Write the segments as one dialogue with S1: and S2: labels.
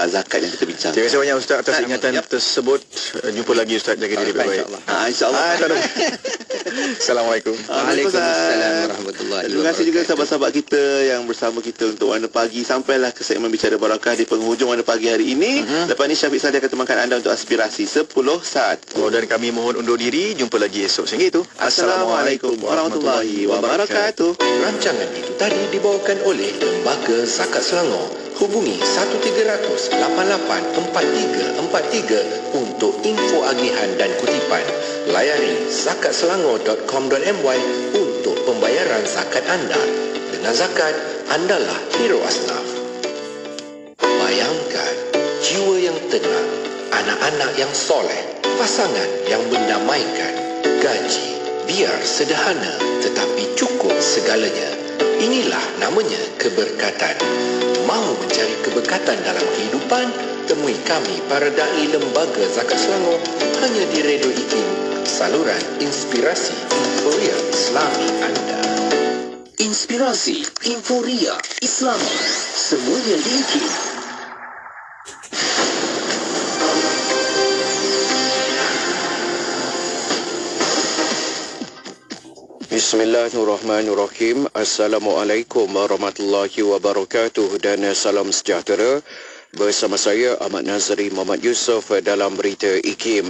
S1: zakat yang kita bincang.
S2: Terima kasih banyak Ustaz atas ingatan tersebut. Jumpa lagi Ustaz, jaga diri baik-baik.
S1: InsyaAllah.
S2: Assalamualaikum.
S3: Waalaikumsalam warahmatullahi wabarakatuh.
S1: Terima kasih juga sahabat-sahabat kita yang bersama kita untuk Warna Pagi. Sampailah ke segmen Bicara Barakah di penghujung Warna Pagi hari ini. Lepas ni Syafiq Sadie akan temankan anda untuk aspirasi 10 saat.
S2: Dan kami mohon undur diri. Jumpa lagi esok. Sehingga itu,
S1: Assalamualaikum warahmatullahi wabarakatuh.
S3: Rancangan itu tadi dibawakan oleh Lembaga Zakat Selangor. Hubungi 1300884343 untuk info agihan dan kutipan. Layari zakatselangor.com.my untuk pembayaran zakat anda. Dengan zakat, andalah hero asnaf. Bayangkan jiwa yang tenang, anak-anak yang soleh, pasangan yang mendamaikan, gaji biar sederhana tetapi cukup segalanya. Inilah namanya keberkatan. Mahu mencari keberkatan dalam kehidupan? Temui kami para da'i Lembaga Zakat Selangor hanya di Radio IKIM, saluran inspirasi Inforia Islami anda.
S4: Inspirasi Inforia Islami, semuanya di IKIM.
S5: Bismillahirrahmanirrahim. Assalamualaikum warahmatullahi wabarakatuh dan salam sejahtera. Bersama saya Ahmad Nazri Muhammad Yusof dalam berita IKIM.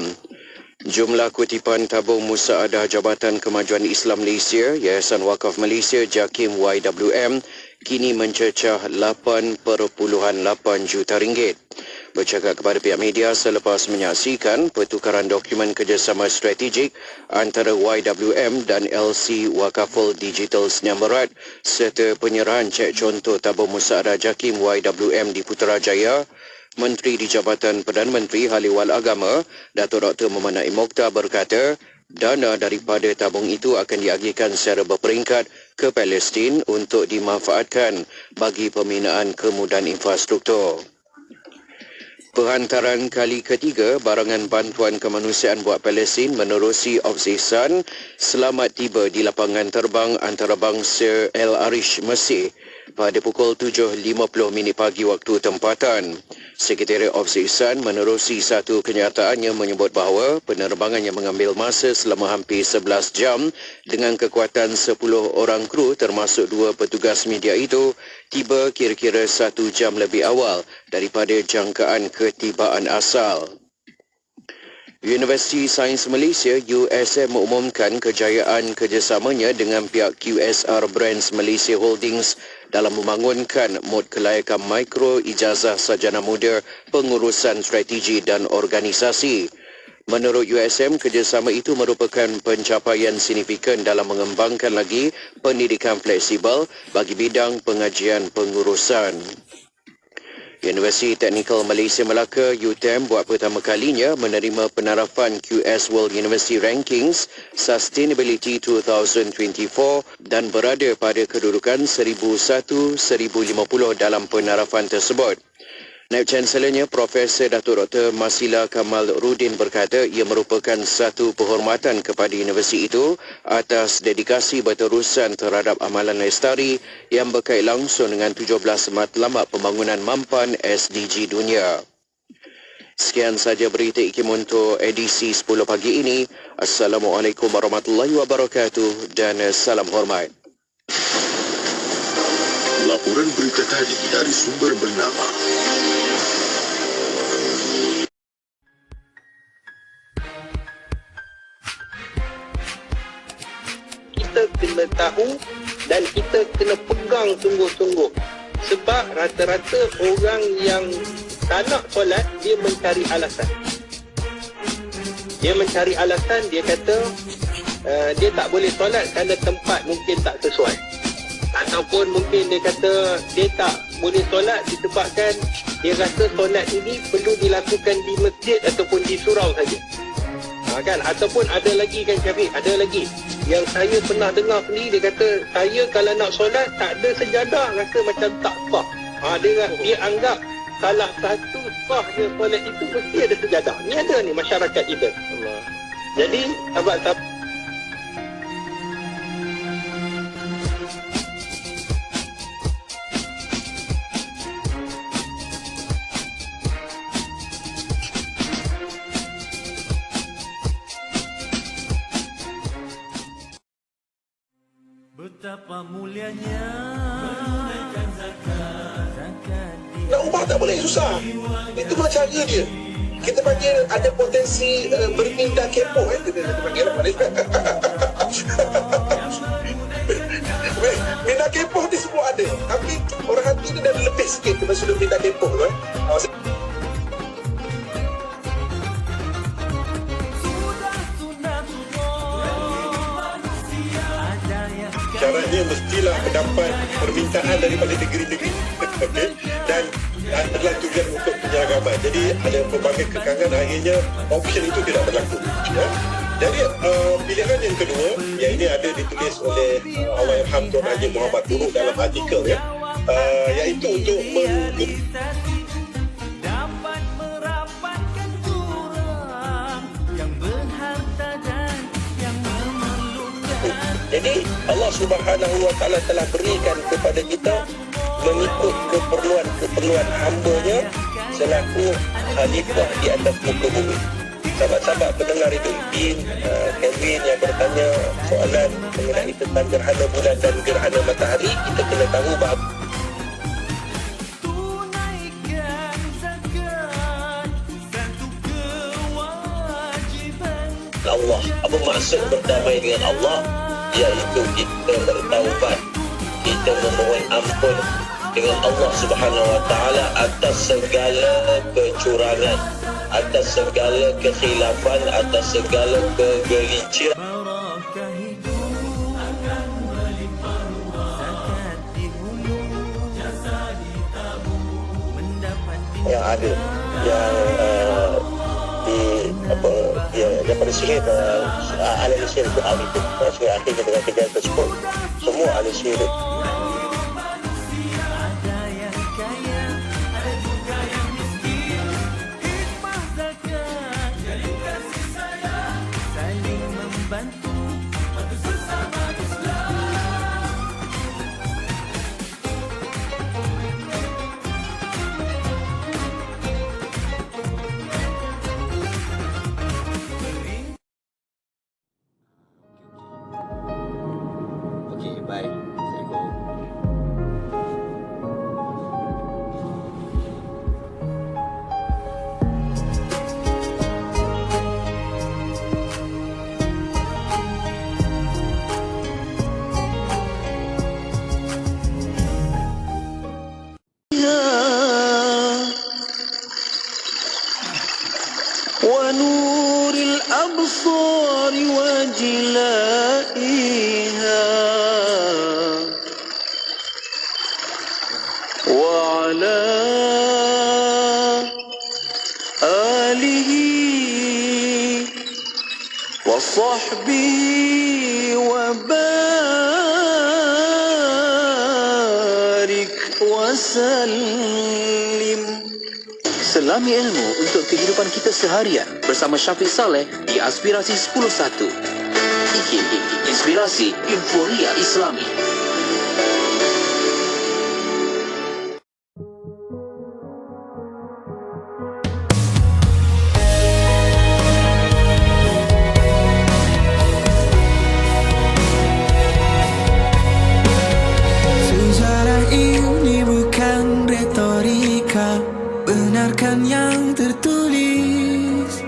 S5: Jumlah kutipan tabung musaadah Jabatan Kemajuan Islam Malaysia, Yayasan Wakaf Malaysia JAKIM YWM kini mencecah 8.8 juta ringgit. Bercakap kepada pihak media selepas menyaksikan pertukaran dokumen kerjasama strategik antara YWM dan LC Wakaful Digital Sdn Bhd serta penyerahan cek contoh tabung musaadah JAKIM YWM di Putrajaya, Menteri di Jabatan Perdana Menteri Ahli-Wal Agama Datuk Dr. Muhammad Naim Mokhtar berkata, dana daripada tabung itu akan diagihkan secara berperingkat ke Palestin untuk dimanfaatkan bagi pembinaan kemudahan infrastruktur. Perhantaran kali ketiga barangan bantuan kemanusiaan buat Palestin menerusi Ihsan selamat tiba di lapangan terbang antarabangsa El Arish, Mesir pada pukul 7.50 pagi waktu tempatan. Sekretariat Ihsan menerusi satu kenyataannya menyebut bahawa penerbangan yang mengambil masa selama hampir 11 jam dengan kekuatan 10 orang kru termasuk 2 petugas media itu tiba kira-kira 1 jam lebih awal daripada jangkaan ketibaan asal. Universiti Sains Malaysia USM mengumumkan kejayaan kerjasamanya dengan pihak QSR Brands Malaysia Holdings dalam membangunkan mod kelayakan mikro ijazah sarjana muda pengurusan strategi dan organisasi. Menurut USM, kerjasama itu merupakan pencapaian signifikan dalam mengembangkan lagi pendidikan fleksibel bagi bidang pengajian pengurusan. Universiti Teknikal Malaysia Melaka UTM buat pertama kalinya menerima penarafan QS World University Rankings Sustainability 2024 dan berada pada kedudukan 1001-1050 dalam penarafan tersebut. Naib Chancellernya Profesor Datuk Dr. Masila Kamal Rudin berkata ia merupakan satu penghormatan kepada universiti itu atas dedikasi berterusan terhadap amalan lestari yang berkait langsung dengan 17 matlamat pembangunan mampan SDG dunia. Sekian saja berita IKIM untuk edisi 10 pagi ini. Assalamualaikum warahmatullahi wabarakatuh dan salam hormat.
S6: Laporan berita tadi dari sumber bernama
S7: kita kena tahu dan kita kena pegang sungguh-sungguh. Sebab rata-rata orang yang tak nak solat, dia mencari alasan. Dia mencari alasan, dia kata dia tak boleh solat kerana tempat mungkin tak sesuai. Ataupun mungkin dia kata dia tak boleh solat disebabkan dia rasa solat ini perlu dilakukan di masjid ataupun di surau saja. Kan? Ataupun ada lagi kan Syafiq, ada lagi yang saya pernah dengar sendiri, dia kata saya kalau nak solat tak ada sejadah rasa macam tak sah. Dia anggap salah satu sah dia solat itu mesti ada sejadah. Ni ada ni masyarakat kita. Jadi sahabat-sahabat,
S8: Nak ubah tak boleh, susah. Itulah cara dia. Kita panggil ada potensi berminda kepo, kita panggil apa ni? Minda kepo ni semua ada, tapi orang hati ni dah lebih sikit daripada sudut minda kepo tu. Caranya mestilah mendapat permintaan daripada negeri-negeri, okay? Dan adalah tujuan untuk penyeragaman. Jadi ada pelbagai kekangan, akhirnya option itu tidak berlaku. Ya? Jadi pilihan yang kedua, yang ini ada ditulis oleh Allahyarham Tuan Haji Muhammad Nurul dalam artikel, ya, iaitu untuk Jadi Allah Subhanahu Wa Taala telah berikan kepada kita mengikut keperluan hamba-Nya selaku khalifah di atas muka bumi. Sahabat-sahabat pendengar itu, Kevin yang bertanya soalan mengenai tentang gerhana bulan dan gerhana matahari, kita kena tahu bahawa Allah, apa maksud berdamai dengan Allah? Iaitu kita bertaubat, kita memohon ampun dengan Allah Subhanahu Wa Taala atas segala kecurangan, atas segala kekhilafan, atas segala kegelinciran. Yang ada, yang daripada sihir ahli sihir itu ahli itu sehingga akhirnya dengan kejadian tersebut semua ahli sihir itu
S4: ونور الأبصار وجلائها وعلى آله وصحبه وبارك وسلم. Selami ilmu untuk kehidupan kita seharian bersama Syafiq Saleh di Aspirasi 10.1. IKIM, Inspirasi Inforia Islami.
S9: Sejarah ini bukan retorika, benarkan yang tertulis.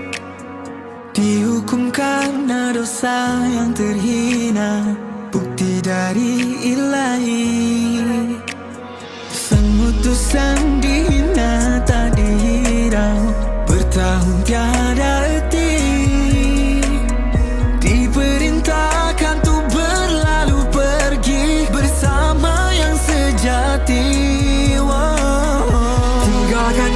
S9: Dihukum karena dosa yang terhina, bukti dari ilahi. Semutusan dihina tak dihirau, bertahun tiada erti. Diperintahkan tu berlalu pergi bersama yang sejati.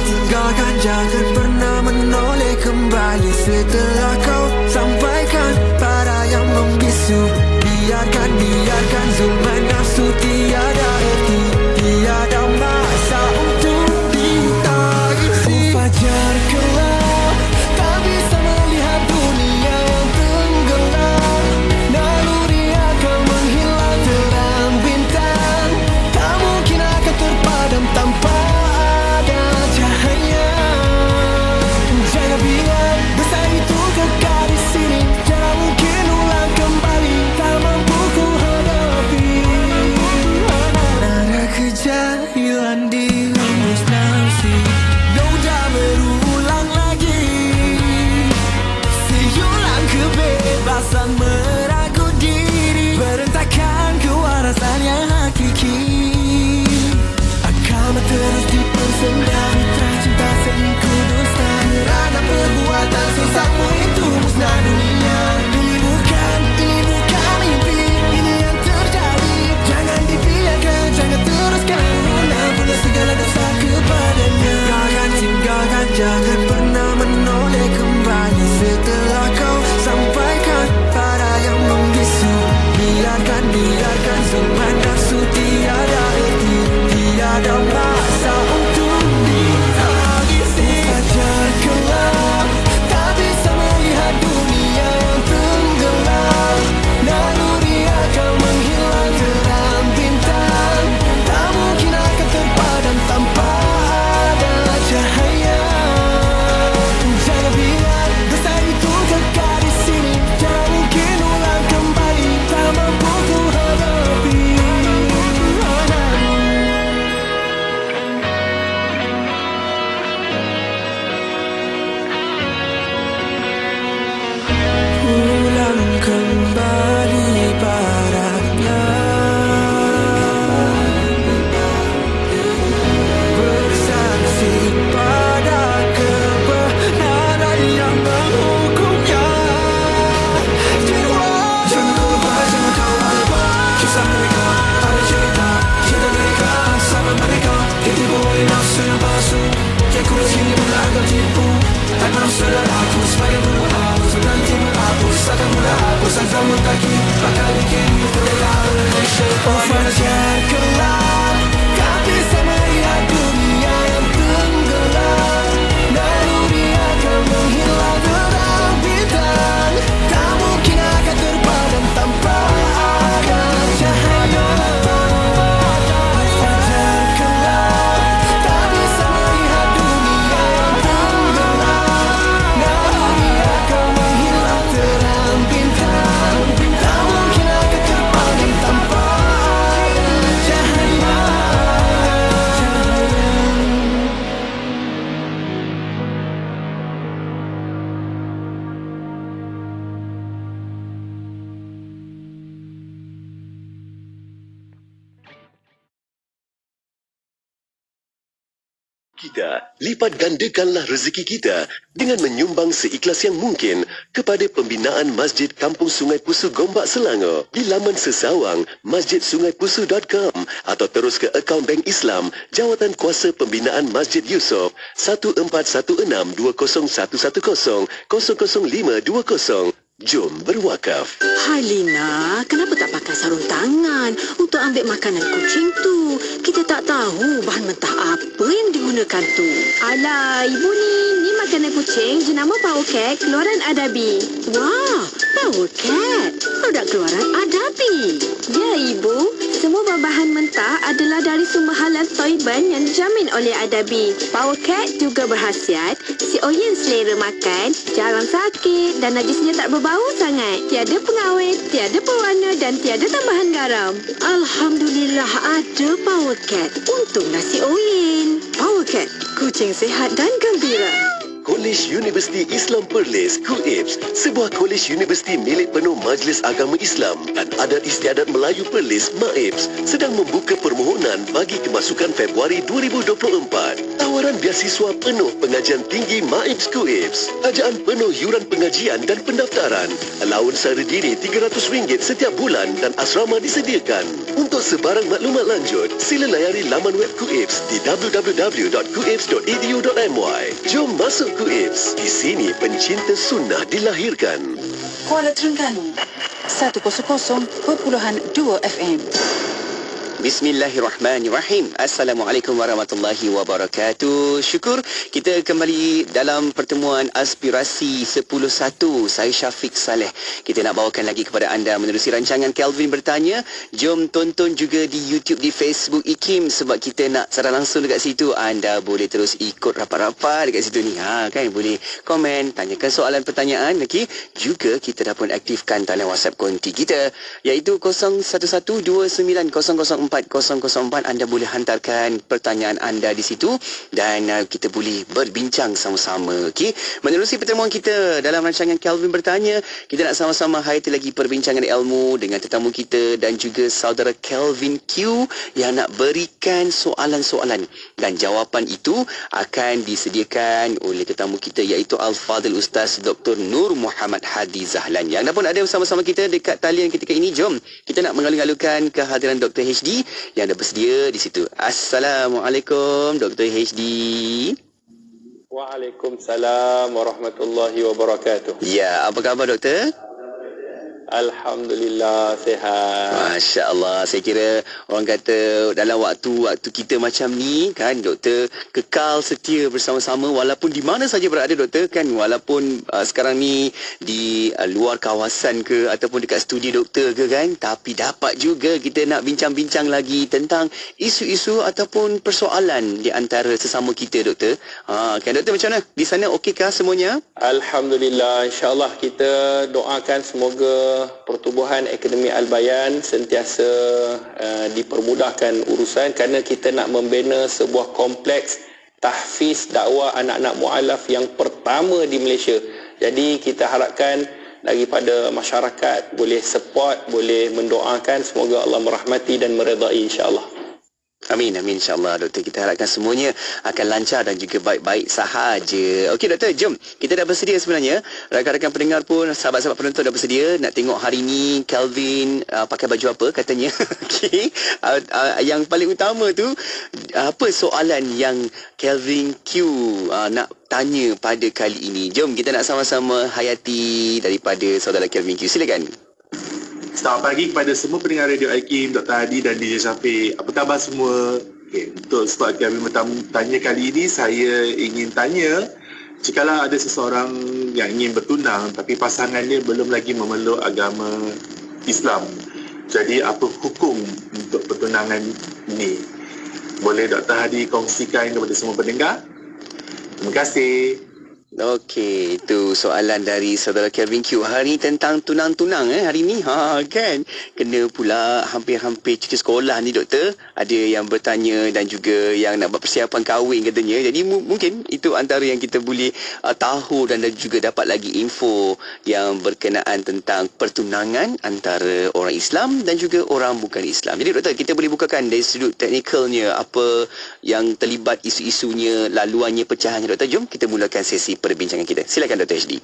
S9: Tinggalkan, jangan pernah menoleh kembali setelah kau sampaikan pada yang membisu. Biarkan zulman nafsu tiada erti, tiada masa untuk ditagisi. Fajar gelap, tak bisa melihat dunia yang tenggelam. Naluri akan menghilang terang bintang, tak mungkin akan terpadam tanpa ada cahaya. Jangan bilang besar itu kembali padanya. Bersaksi pada kebenaran yang menghukumnya. Jiwa jangan kau lupa, jangan kau lupa kisah mereka, ada cerita cinta mereka sama mereka. Ditipu nafsu yang palsu, yang kurus ini mula agak tipu. Tak mahu saudaraku sebagai berhapus, berhenti menghapus, akan mudah hapus asal mentaki, bakal bikin terlelah oleh syaitan. Fajar kelak, kau bisa melihat dunia yang tenggelam. Naluri akan menghilang terang bintang, tak mungkin akan terpadam tanpa ada cahaya. Fajar kelak, tak bisa melihat dunia yang tenggelam. Naluri akan menghilang terang bintang, tak mungkin akan terpadam tanpa ada cahaya.
S10: Kita lipat gandakanlah rezeki kita dengan menyumbang seikhlas yang mungkin kepada pembinaan Masjid Kampung Sungai Pusu Gombak Selangor di laman sesawang masjidsungaipusu.com atau terus ke akaun Bank Islam Jawatan Kuasa Pembinaan Masjid Yusof 1416-20110-00520. Jom berwakaf.
S11: Hai Lina, kenapa tak pakai sarung tangan untuk ambil makanan kucing tu? Kita tak tahu bahan mentah apa yang digunakan tu.
S12: Alah, ibu ni makanan kucing jenama Power Cat keluaran Adabi.
S11: Wah, Power Cat, produk keluaran Adabi.
S12: Ya ibu, semua bahan mentah adalah dari sumber halal Thaiban yang dijamin oleh Adabi. Power Cat juga berkhasiat si oyen selera makan, jarang sakit dan najisnya tak berbau sangat. Tiada pengawet, tiada pewarna dan tiada tambahan garam.
S11: Alhamdulillah ada Power Cat untuk nasi oyen. Power Cat, kucing sihat dan gembira.
S10: Kolej Universiti Islam Perlis, KUIPS, sebuah kolej universiti milik penuh Majlis Agama Islam dan Adat Istiadat Melayu Perlis, MAIPS, sedang membuka permohonan bagi kemasukan Februari 2024. Tawaran beasiswa penuh pengajian tinggi MAIPS KUIPS. Ajaan penuh yuran pengajian dan pendaftaran. Allowance sara diri RM300 setiap bulan dan asrama disediakan. Untuk sebarang maklumat lanjut, sila layari laman web KUIPS di www.kuips.edu.my. Jom masuk KUIPS. Di sini pencinta sunnah dilahirkan.
S13: Kuala Terengganu 100.2 FM.
S14: Bismillahirrahmanirrahim. Assalamualaikum warahmatullahi wabarakatuh. Syukur kita kembali dalam pertemuan Aspirasi 10.1. Saya Syafiq Saleh. Kita nak bawakan lagi kepada anda menerusi rancangan Kelvin Bertanya. Jom tonton juga di YouTube, di Facebook IKIM sebab kita nak secara langsung dekat situ. Anda boleh terus ikut rapat-rapat dekat situ ni. Kan boleh komen, tanyakan soalan pertanyaan. Okey. Juga kita dah pun aktifkan talian WhatsApp konti kita iaitu 0112900404. Anda boleh hantarkan pertanyaan anda di situ dan kita boleh berbincang sama-sama. Okey, menerusi pertemuan kita dalam rancangan Kelvin Bertanya, kita nak sama-sama hayati lagi perbincangan ilmu dengan tetamu kita dan juga saudara Kelvin Q yang nak berikan soalan-soalan dan jawapan itu akan disediakan oleh tetamu kita iaitu Al-Fadhil Ustaz Dr. Nur Muhammad Hadi Zahlan yang dah pun ada bersama-sama kita dekat talian ketika ini. Jom kita nak mengalung-alungkan kehadiran Dr. HD yang dah bersedia di situ. Assalamualaikum Dr. HD.
S7: Waalaikumsalam warahmatullahi wabarakatuh.
S14: Ya, apa khabar doktor?
S7: Alhamdulillah sihat.
S14: Masya Allah. Saya kira orang kata dalam waktu kita macam ni kan doktor kekal setia bersama-sama walaupun di mana saja berada doktor kan, walaupun sekarang ni di luar kawasan ke ataupun dekat studio doktor ke kan, tapi dapat juga kita nak bincang-bincang lagi tentang isu-isu ataupun persoalan di antara sesama kita doktor. Kan doktor, macam mana di sana, okey kah semuanya?
S7: Alhamdulillah, insya-Allah kita doakan semoga Pertubuhan Akademi Al-Bayan sentiasa dipermudahkan urusan kerana kita nak membina sebuah kompleks tahfiz dakwah anak-anak mualaf yang pertama di Malaysia. Jadi kita harapkan daripada masyarakat boleh support, boleh mendoakan, semoga Allah merahmati dan meredai insya-Allah.
S14: Amin, amin, insyaAllah doktor. Kita harapkan semuanya akan lancar dan juga baik-baik sahaja. Okey doktor, jom. Kita dah bersedia sebenarnya. Rakan-rakan pendengar pun, sahabat-sahabat penonton dah bersedia nak tengok hari ni Kelvin pakai baju apa katanya. Okey. Yang paling utama tu, apa soalan yang Kelvin Q nak tanya pada kali ini. Jom kita nak sama-sama hayati daripada saudara Kelvin Q. Silakan.
S15: Selamat pagi kepada semua pendengar Radio IKIM, Dr. Hadi dan DJ Syafiq. Apa khabar semua? Okay, untuk sebab kami bertanya kali ini, saya ingin tanya, jikalau ada seseorang yang ingin bertunang tapi pasangannya belum lagi memeluk agama Islam, jadi apa hukum untuk pertunangan ini? Boleh Dr. Hadi kongsikan kepada semua pendengar? Terima kasih.
S14: Okey, itu soalan dari saudara Kelvin Q. Hari ni tentang tunang-tunang hari ni. Kan. Kena pula hampir-hampir cuti sekolah ni doktor. Ada yang bertanya dan juga yang nak buat persiapan kahwin katanya. Jadi mungkin itu antara yang kita boleh tahu dan juga dapat lagi info yang berkenaan tentang pertunangan antara orang Islam dan juga orang bukan Islam. Jadi doktor, kita boleh bukakan dari sudut teknikalnya apa yang terlibat isu-isunya, laluannya, pecahannya doktor. Jom kita mulakan sesi perbincangan kita. Silakan Dr. HD.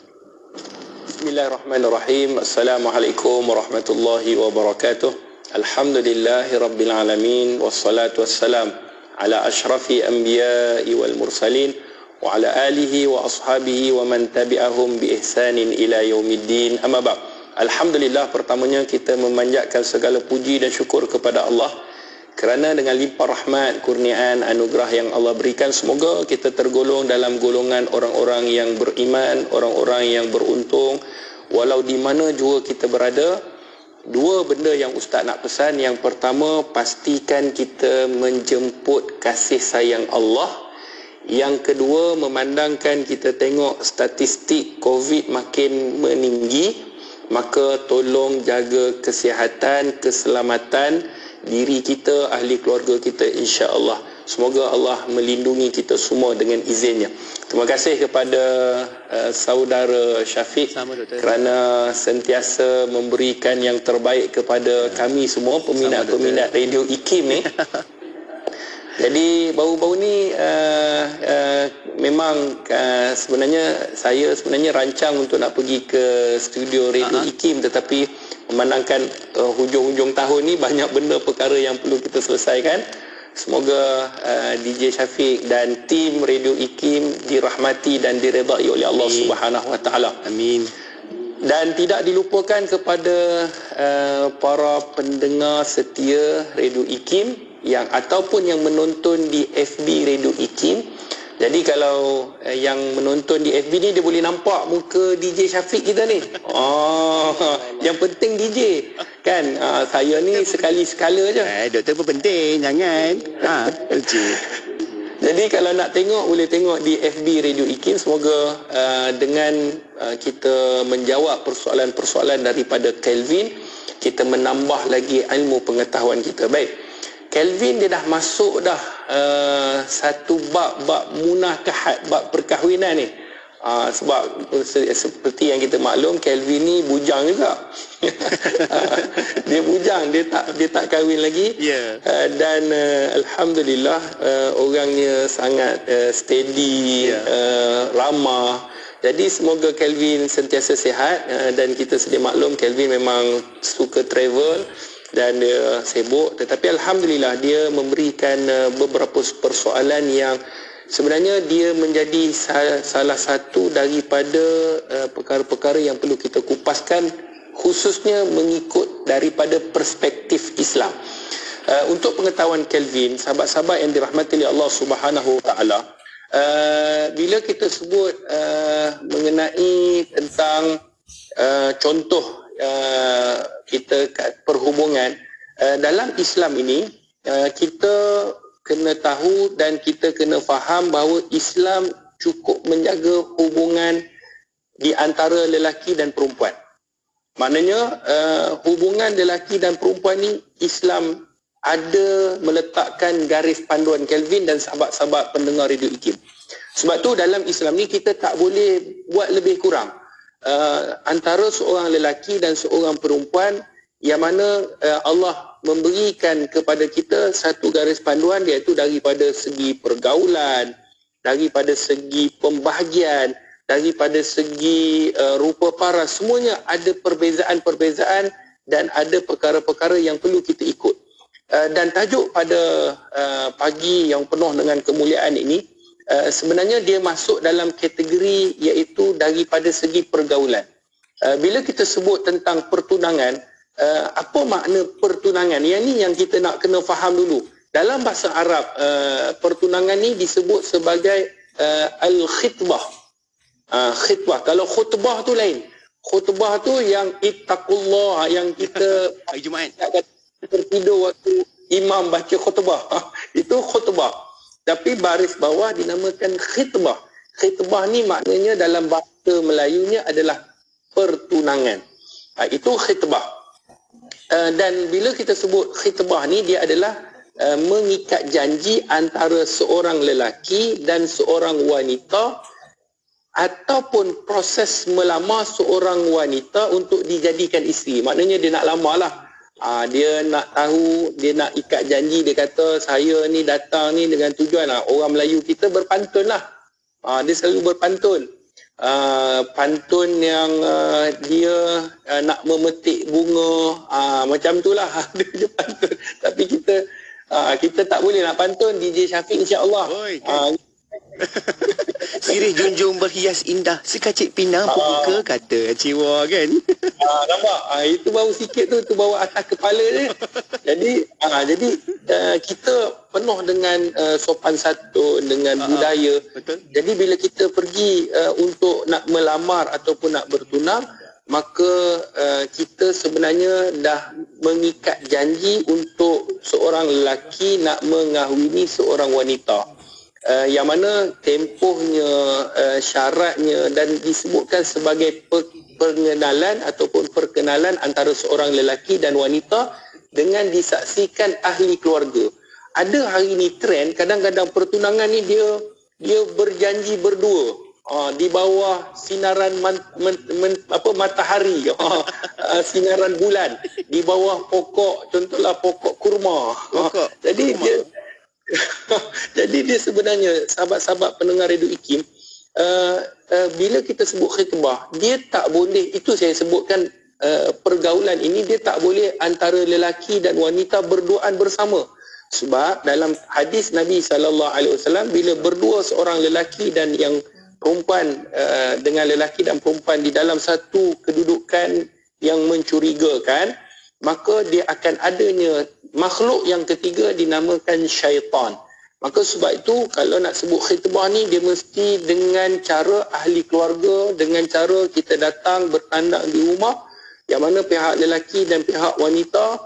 S7: Bismillahirrahmanirrahim. Assalamualaikum warahmatullahi wabarakatuh. Alhamdulillahi rabbil alamin. Wassalatu wassalam ala ashrafi anbiya'i wal mursalin wa ala alihi wa ashabihi wa man tabi'ahum bi ihsanin ila yaumiddin. Amma ba'd. Alhamdulillah, pertamanya kita memanjatkan segala puji dan syukur kepada Allah kerana dengan limpah rahmat, kurniaan, anugerah yang Allah berikan, semoga kita tergolong dalam golongan orang-orang yang beriman, orang-orang yang beruntung. Walau di mana jua kita berada, dua benda yang Ustaz nak pesan. Yang pertama, pastikan kita menjemput kasih sayang Allah. Yang kedua, memandangkan kita tengok statistik COVID makin meninggi, maka tolong jaga kesihatan, keselamatan diri kita, ahli keluarga kita, insya-Allah. Semoga Allah melindungi kita semua dengan izinnya. Terima kasih kepada saudara Syafiq kerana sentiasa memberikan yang terbaik kepada kami semua peminat-peminat Radio IKIM ni. Jadi baru-baru ni memang sebenarnya saya rancang untuk nak pergi ke studio Radio IKIM, tetapi memandangkan hujung-hujung tahun ni banyak benda perkara yang perlu kita selesaikan. Semoga DJ Syafiq dan tim Radio IKIM dirahmati dan diredai oleh Allah Subhanahu Wa Taala. Amin. Dan tidak dilupakan kepada para pendengar setia Radio IKIM yang ataupun yang menonton di FB Radio IKIM. Jadi kalau yang menonton di FB ni dia boleh nampak muka DJ Syafiq kita ni. Yang penting DJ kan. Saya ni sekali-sekala je.
S14: Doktor pun penting, jangan.
S7: Jadi kalau nak tengok boleh tengok di FB Radio IKIM. Semoga dengan kita menjawab persoalan-persoalan daripada Kelvin, kita menambah lagi ilmu pengetahuan kita. Baik. Kelvin dia dah masuk dah satu bab munakahat, bab perkahwinan ni. Sebab seperti yang kita maklum, Kelvin ni bujang juga. Dia bujang, dia tak kahwin lagi. Dan alhamdulillah orangnya sangat steady, ramah. Jadi semoga Kelvin sentiasa sihat, dan kita sedia maklum Kelvin memang suka travel dan dia sibuk, tetapi alhamdulillah dia memberikan beberapa persoalan yang sebenarnya dia menjadi salah satu daripada perkara-perkara yang perlu kita kupaskan, khususnya mengikut daripada perspektif Islam. Untuk pengetahuan Kelvin, sahabat-sahabat yang dirahmati oleh Allah Subhanahu Wa Taala, bila kita sebut mengenai tentang contoh kita perhubungan dalam Islam ini, kita kena tahu dan kita kena faham bahawa Islam cukup menjaga hubungan di antara lelaki dan perempuan. Maknanya hubungan lelaki dan perempuan ni Islam ada meletakkan garis panduan. Kelvin dan sahabat-sahabat pendengar Radio IKIM, sebab tu dalam Islam ni kita tak boleh buat lebih kurang. antara seorang lelaki dan seorang perempuan, yang mana Allah memberikan kepada kita satu garis panduan, iaitu daripada segi pergaulan, daripada segi pembahagian, daripada segi rupa paras, semuanya ada perbezaan-perbezaan dan ada perkara-perkara yang perlu kita ikut. Dan tajuk pada pagi yang penuh dengan kemuliaan ini, sebenarnya dia masuk dalam kategori iaitu daripada segi pergaulan. Bila kita sebut tentang pertunangan, apa makna pertunangan? Yang ni yang kita nak kena faham dulu. Dalam bahasa Arab, pertunangan ni disebut sebagai al-khitbah. Khitbah. Kalau khutbah tu lain. Khutbah tu yang ittaqullah, yang kita
S14: hari Jumaat
S7: tertidur waktu imam baca khutbah. Itu khutbah. Tapi baris bawah dinamakan khitbah. Khitbah ni maknanya dalam bahasa Melayunya adalah pertunangan. Itu khitbah. Dan bila kita sebut khitbah ni, dia adalah mengikat janji antara seorang lelaki dan seorang wanita, ataupun proses melamar seorang wanita untuk dijadikan isteri. Maknanya dia nak lamar lah. Dia nak tahu, dia nak ikat janji. Dia kata, saya ni datang ni dengan tujuan lah. Orang Melayu kita berpantun lah. Dia selalu berpantun. Pantun yang dia nak memetik bunga, macam tu lah. Dia pantun. Tapi kita tak boleh nak pantun. DJ Syafiq insya-Allah.
S14: Sirih junjung berhias indah, sekacik pinang pembuka kata ciwa kan.
S7: Nampak? Itu baru sikit tu bawa atas kepala dia. Jadi kita penuh dengan sopan santun, dengan budaya.
S14: Betul.
S7: Jadi bila kita pergi untuk nak melamar ataupun nak bertunang, maka kita sebenarnya dah mengikat janji untuk seorang lelaki nak mengahwini seorang wanita. Yang mana tempohnya, syaratnya dan disebutkan sebagai pengenalan ataupun perkenalan antara seorang lelaki dan wanita dengan disaksikan ahli keluarga. Ada hari ni trend, kadang-kadang pertunangan ni dia berjanji berdua di bawah sinaran matahari, sinaran bulan, di bawah pokok, contohlah pokok kurma. Jadi dia sebenarnya, sahabat-sahabat pendengar Radio IKIM, bila kita sebut khitbah, dia tak boleh, itu saya sebutkan pergaulan ini, dia tak boleh antara lelaki dan wanita berduaan bersama. Sebab dalam hadis Nabi SAW, bila berdua seorang lelaki dan yang perempuan dengan lelaki dan perempuan di dalam satu kedudukan yang mencurigakan, maka dia akan adanya makhluk yang ketiga dinamakan syaitan. Maka sebab itu kalau nak sebut khitbah ni, dia mesti dengan cara ahli keluarga, dengan cara kita datang bertandang di rumah, yang mana pihak lelaki dan pihak wanita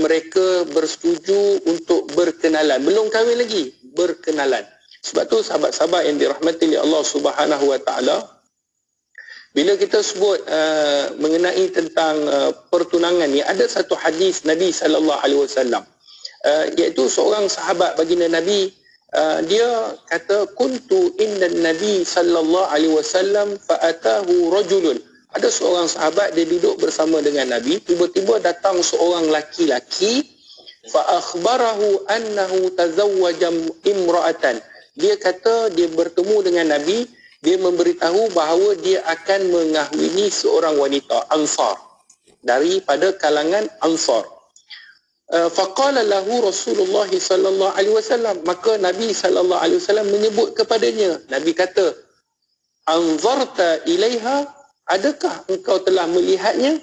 S7: mereka bersetuju untuk berkenalan. Belum kahwin lagi, berkenalan. Sebab tu sahabat-sahabat yang dirahmati oleh Allah Subhanahu Wa Taala, bila kita sebut mengenai tentang pertunangan ni, ada satu hadis Nabi SAW, iaitu seorang sahabat baginda Nabi, dia kata, kuntu inda Nabi SAW fa'atahu rajulun. Ada seorang sahabat, dia duduk bersama dengan Nabi, tiba-tiba datang seorang laki-laki, fa'akhbarahu annahu tazawwaja imra'atan. Dia kata dia bertemu dengan Nabi, dia memberitahu bahawa dia akan mengahwini seorang wanita Ansar, daripada kalangan Ansar. Faqala lahu Rasulullah sallallahu alaihi wasallam, maka Nabi sallallahu alaihi wasallam menyebut kepadanya. Nabi kata, anzarta ilaiha, adakah engkau telah melihatnya?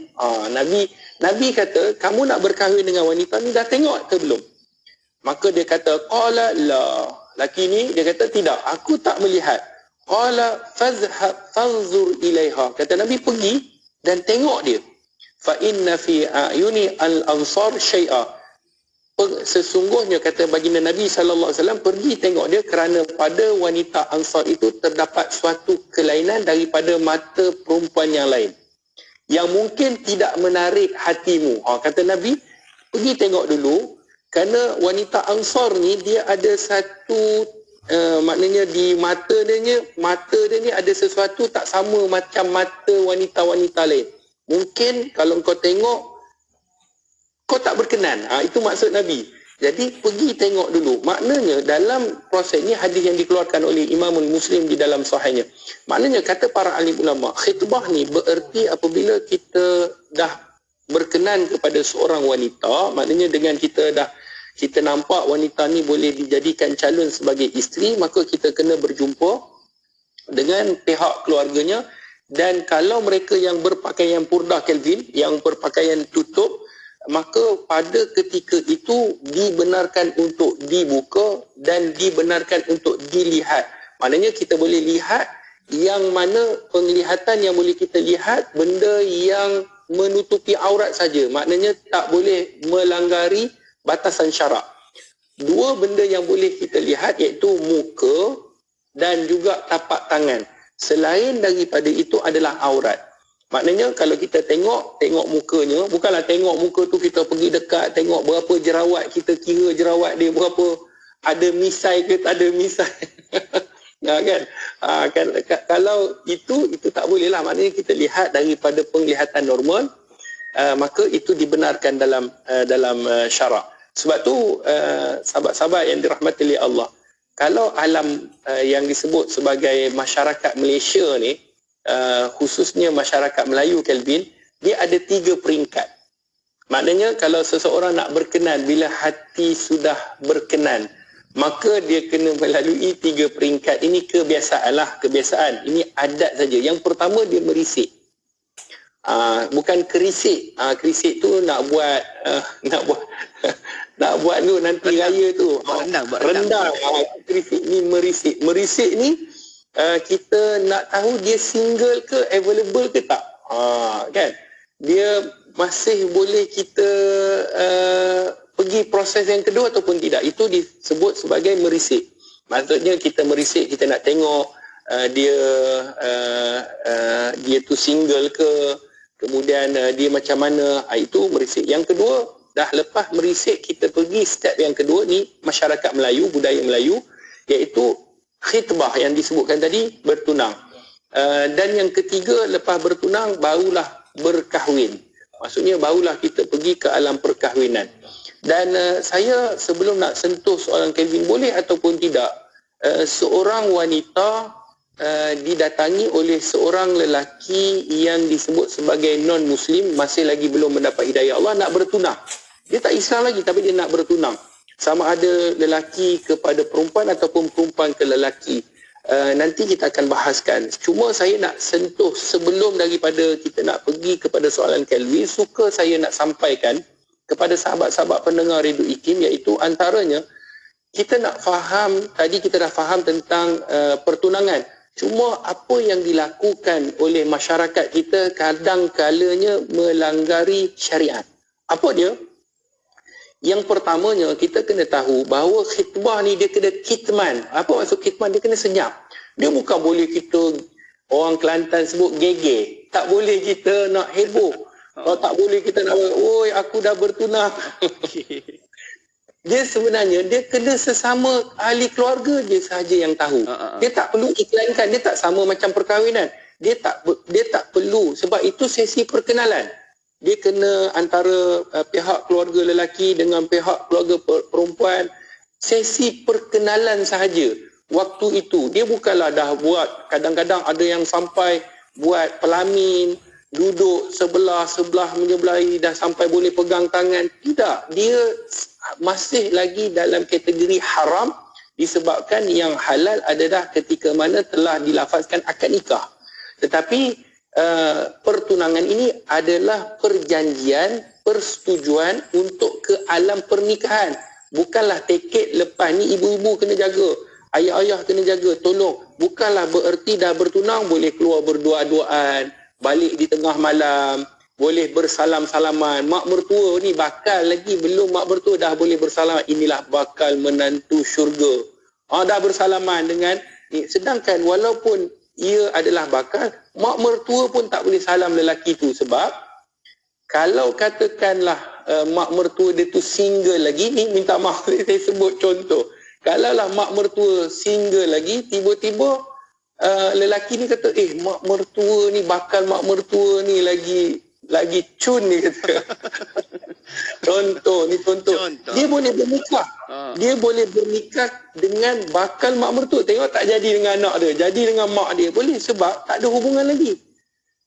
S7: Nabi kata, kamu nak berkahwin dengan wanita ni dah tengok ke belum? Maka dia kata, qala la. Laki ni dia kata, tidak, aku tak melihat. Qala fazhab fanzur ilaiha. Kata Nabi, pergi dan tengok dia. Fa inna fi ayuni al-ansar syai'a. Sesungguhnya, kata baginda Nabi sallallahu alaihi wasallam, pergi tengok dia kerana pada wanita Ansar itu terdapat suatu kelainan daripada mata perempuan yang lain yang mungkin tidak menarik hatimu. Kata Nabi, pergi tengok dulu, kerana wanita Ansar ni dia ada satu maknanya di mata dia ni ada sesuatu tak sama macam mata wanita-wanita lain. Mungkin kalau kau tengok kau tak berkenan. Itu maksud Nabi. Jadi pergi tengok dulu. Maknanya dalam proses ni hadis yang dikeluarkan oleh Imamul Muslim di dalam sahihnya. Maknanya kata para alim ulama, khitbah ni bererti apabila kita dah berkenan kepada seorang wanita, maknanya dengan kita nampak wanita ni boleh dijadikan calon sebagai isteri, maka kita kena berjumpa dengan pihak keluarganya. Dan kalau mereka yang berpakaian purdah Kelvin, yang berpakaian tutup, maka pada ketika itu dibenarkan untuk dibuka dan dibenarkan untuk dilihat. Maknanya kita boleh lihat yang mana penglihatan yang boleh kita lihat benda yang menutupi aurat saja. Maknanya tak boleh melanggari batasan syarak. Dua benda yang boleh kita lihat iaitu muka dan juga tapak tangan. Selain daripada itu adalah aurat. Maknanya kalau kita tengok mukanya, bukanlah tengok muka tu kita pergi dekat, tengok berapa jerawat, kita kira jerawat dia berapa, ada misai ke tak ada misai. Kan? Kalau itu tak boleh lah. Maknanya kita lihat daripada penglihatan normal, maka itu dibenarkan dalam syarak. Sebab tu sahabat-sahabat yang dirahmati oleh Allah, kalau alam yang disebut sebagai masyarakat Malaysia ni, khususnya masyarakat Melayu Kelvin, dia ada 3 peringkat. Maknanya kalau seseorang nak berkenan, bila hati sudah berkenan, maka dia kena melalui 3 peringkat. Ini kebiasaan. Ini adat saja. Yang pertama dia merisik. Bukan kerisik. Kerisik tu nak buat nak buat tu nanti raya tu. Rendang. Kerisik ni merisik. Merisik ni kita nak tahu dia single ke, available ke tak. Kan? Dia masih boleh kita pergi proses yang kedua ataupun tidak. Itu disebut sebagai merisik. Maksudnya kita merisik, kita nak tengok dia tu single ke, kemudian dia macam mana. Itu merisik. Yang kedua, dah lepas merisik, kita pergi step yang kedua ni, masyarakat Melayu, budaya Melayu, iaitu khitbah yang disebutkan tadi, bertunang. Dan yang ketiga, lepas bertunang barulah berkahwin. Maksudnya barulah kita pergi ke alam perkahwinan. Dan saya sebelum nak sentuh soalan Kelvin, boleh ataupun tidak seorang wanita didatangi oleh seorang lelaki yang disebut sebagai non-Muslim, masih lagi belum mendapat hidayah Allah, nak bertunang. Dia tak Islam lagi tapi dia nak bertunang. Sama ada lelaki kepada perempuan ataupun perempuan ke lelaki. Nanti kita akan bahaskan. Cuma saya nak sentuh sebelum daripada kita nak pergi kepada soalan Kelvin, suka saya nak sampaikan kepada sahabat-sahabat pendengar Radio IKIM, iaitu antaranya kita nak faham, tadi kita dah faham tentang pertunangan. Cuma apa yang dilakukan oleh masyarakat kita kadang-kalanya melanggari syariat. Apa dia? Yang pertamanya, kita kena tahu bahawa khitbah ni dia kena kitman. Apa maksud kitman? Dia kena senyap. Dia bukan boleh kita, orang Kelantan sebut gege. Tak boleh kita nak heboh. Tak boleh kita nak, oi aku dah bertunang. Dia sebenarnya, dia kena sesama ahli keluarga dia sahaja yang tahu. Dia tak perlu iklankan. Dia tak sama macam perkahwinan. Dia tak perlu. Sebab itu sesi perkenalan. Dia kena antara pihak keluarga lelaki dengan pihak keluarga perempuan. Sesi perkenalan sahaja. Waktu itu, dia bukanlah dah buat, kadang-kadang ada yang sampai buat pelamin, duduk sebelah menyebelahi, dah sampai boleh pegang tangan. Tidak, dia masih lagi dalam kategori haram, disebabkan yang halal adalah ketika mana telah dilafazkan akad nikah. Tetapi pertunangan ini adalah perjanjian, persetujuan untuk ke alam pernikahan. Bukanlah tiket lepas ni ibu-ibu kena jaga, ayah-ayah kena jaga, tolong. Bukanlah bererti dah bertunang boleh keluar berdua-duaan, balik di tengah malam, boleh bersalam-salaman. Mak mertua ni bakal lagi, belum mak mertua dah boleh bersalaman. Inilah bakal menantu syurga. Dah bersalaman dengan ni. Sedangkan walaupun ia adalah bakal, mak mertua pun tak boleh salam lelaki tu. Sebab kalau katakanlah mak mertua dia tu single lagi, ni minta maaf saya sebut contoh, Kalaulah mak mertua single lagi, tiba-tiba lelaki ni kata, mak mertua ni, bakal mak mertua ni lagi cun ni kata. Contoh. Dia boleh bernikah. Dia boleh bernikah dengan bakal mak mertua. Tengok tak jadi dengan anak dia, jadi dengan mak dia. Boleh sebab tak ada hubungan lagi.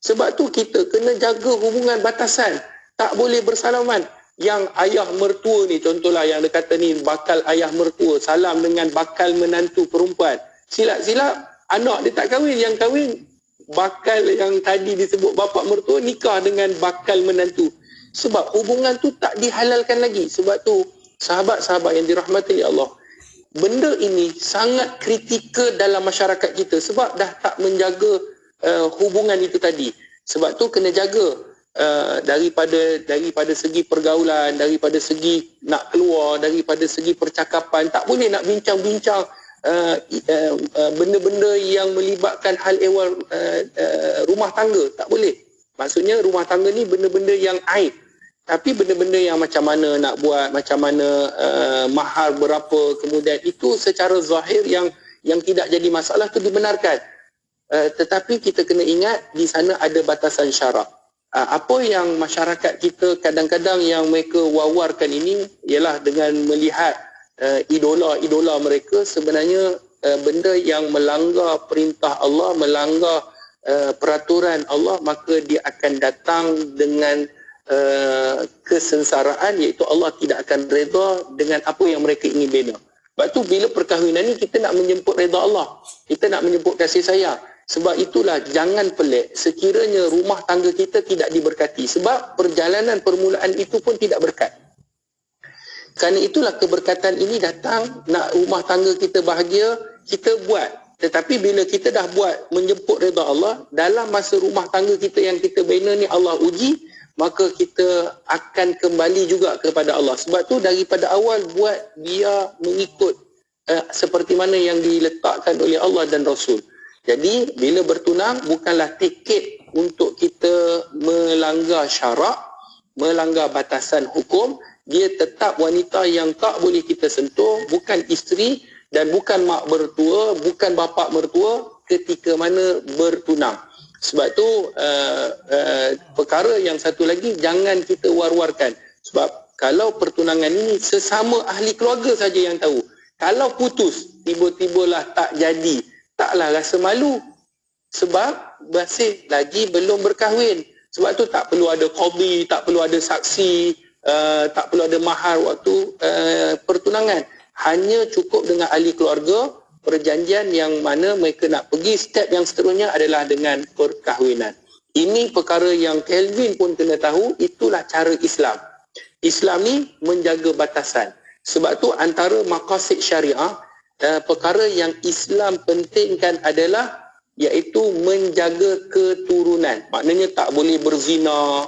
S7: Sebab tu kita kena jaga hubungan batasan. Tak boleh bersalaman. Yang ayah mertua ni, contohlah yang dia kata ni bakal ayah mertua, salam dengan bakal menantu perempuan. Silap-silap anak dia tak kahwin, yang kahwin bakal yang tadi disebut bapa mertua nikah dengan bakal menantu. Sebab hubungan tu tak dihalalkan lagi. Sebab tu sahabat-sahabat yang dirahmati oleh Allah, benda ini sangat kritikal dalam masyarakat kita sebab dah tak menjaga hubungan itu tadi. Sebab tu kena jaga daripada segi pergaulan, daripada segi nak keluar, daripada segi percakapan. Tak boleh nak bincang-bincang benda-benda yang melibatkan hal ehwal rumah tangga. Tak boleh. Maksudnya rumah tangga ni benda-benda yang aib. Tapi benda-benda yang macam mana nak buat, macam mana mahar berapa, kemudian itu secara zahir yang tidak jadi masalah tu dibenarkan. Tetapi kita kena ingat di sana ada batasan syarak. Apa yang masyarakat kita kadang-kadang yang mereka wawarkan ini ialah dengan melihat idola-idola mereka sebenarnya benda yang melanggar perintah Allah, melanggar peraturan Allah, maka dia akan datang dengan kesengsaraan, iaitu Allah tidak akan reda dengan apa yang mereka ingin bina. Sebab tu bila perkahwinan ni kita nak menjemput reda Allah, kita nak menjemput kasih sayang. Sebab itulah jangan pelik sekiranya rumah tangga kita tidak diberkati. Sebab perjalanan permulaan itu pun tidak berkat. Kerana itulah keberkatan ini datang, nak rumah tangga kita bahagia, kita buat. Tetapi bila kita dah buat menjemput redha Allah, dalam masa rumah tangga kita yang kita bina ni Allah uji, maka kita akan kembali juga kepada Allah. Sebab tu daripada awal buat dia mengikut seperti mana yang diletakkan oleh Allah dan Rasul. Jadi bila bertunang bukanlah tiket untuk kita melanggar syarak, melanggar batasan hukum. Dia tetap wanita yang tak boleh kita sentuh, bukan isteri dan bukan mak mertua, bukan bapa mertua ketika mana bertunang. Sebab tu perkara yang satu lagi jangan kita war-warkan. Sebab kalau pertunangan ini sesama ahli keluarga saja yang tahu. Kalau putus, tiba-tibalah tak jadi, taklah rasa malu sebab masih lagi belum berkahwin. Sebab tu tak perlu ada qadhi, tak perlu ada saksi, tak perlu ada mahar waktu pertunangan. Hanya cukup dengan ahli keluarga, perjanjian yang mana mereka nak pergi. Step yang seterusnya adalah dengan perkahwinan. Ini perkara yang Kelvin pun kena tahu, itulah cara Islam. Islam ni menjaga batasan. Sebab tu antara maqasid syariah, perkara yang Islam pentingkan adalah iaitu menjaga keturunan. Maknanya tak boleh berzina,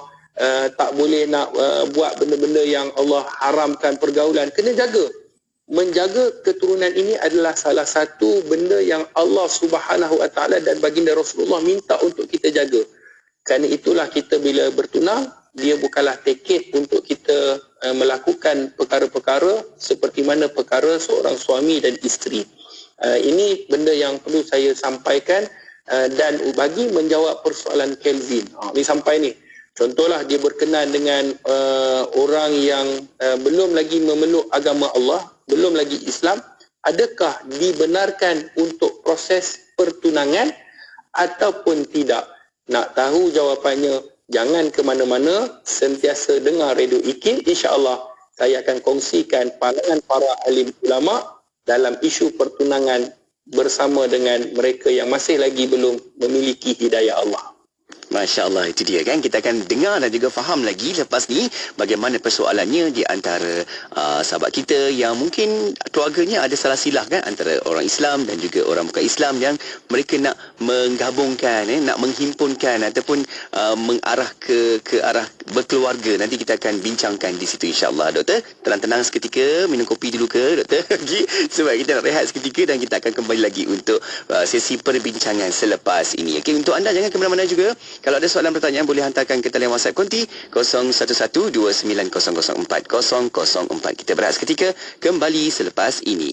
S7: tak boleh nak buat benda-benda yang Allah haramkan, pergaulan. Kena jaga. Menjaga keturunan ini adalah salah satu benda yang Allah Subhanahu Wa Taala dan baginda Rasulullah minta untuk kita jaga. Kerana itulah kita bila bertunang, dia bukanlah tiket untuk kita melakukan perkara-perkara seperti mana perkara seorang suami dan isteri. Ini benda yang perlu saya sampaikan dan bagi menjawab persoalan Kelvin. Ini sampai ni. Contohlah dia berkenan dengan orang yang belum lagi memeluk agama Allah, belum lagi Islam. Adakah dibenarkan untuk proses pertunangan ataupun tidak? Nak tahu jawapannya, jangan ke mana-mana, sentiasa dengar Radio IKIM. InsyaAllah saya akan kongsikan pandangan para alim ulama dalam isu pertunangan bersama dengan mereka yang masih lagi belum memiliki hidayah Allah.
S14: Masya Allah, itu dia kan. Kita akan dengar dan juga faham lagi lepas ni bagaimana persoalannya di antara sahabat kita yang mungkin keluarganya ada salah silah kan, antara orang Islam dan juga orang bukan Islam, yang mereka nak menggabungkan, nak menghimpunkan ataupun mengarah ke arah berkeluarga. Nanti kita akan bincangkan di situ insya-Allah. Doktor, tenang-tenang seketika, minum kopi dulu ke doktor? Sebab kita nak rehat seketika dan kita akan kembali lagi untuk sesi perbincangan selepas ini. Okey, untuk anda jangan ke mana-mana juga. Kalau ada soalan pertanyaan boleh hantarkan ke talian WhatsApp konti 01129004 004. Kita berehat seketika, kembali selepas ini.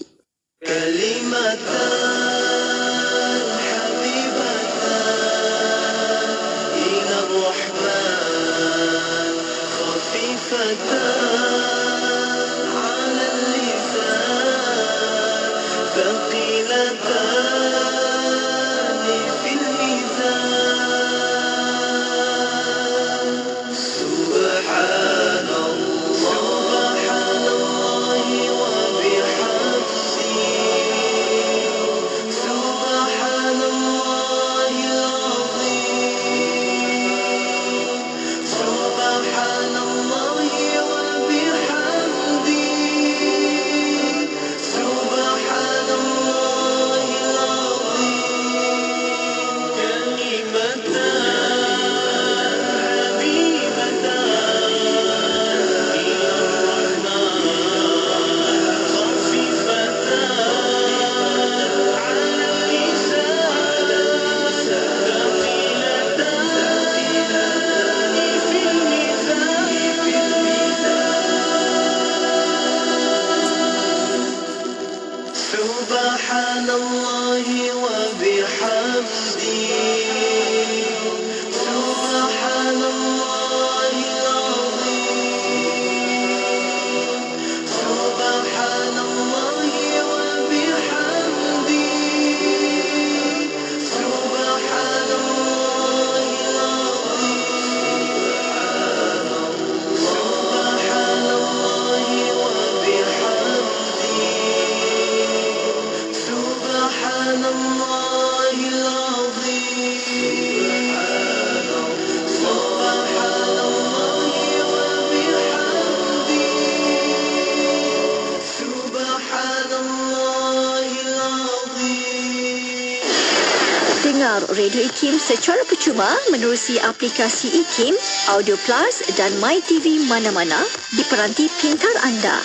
S16: Dengar Radio IKIM secara percuma menerusi aplikasi IKIM, Audio Plus dan MyTV mana-mana di peranti pintar anda.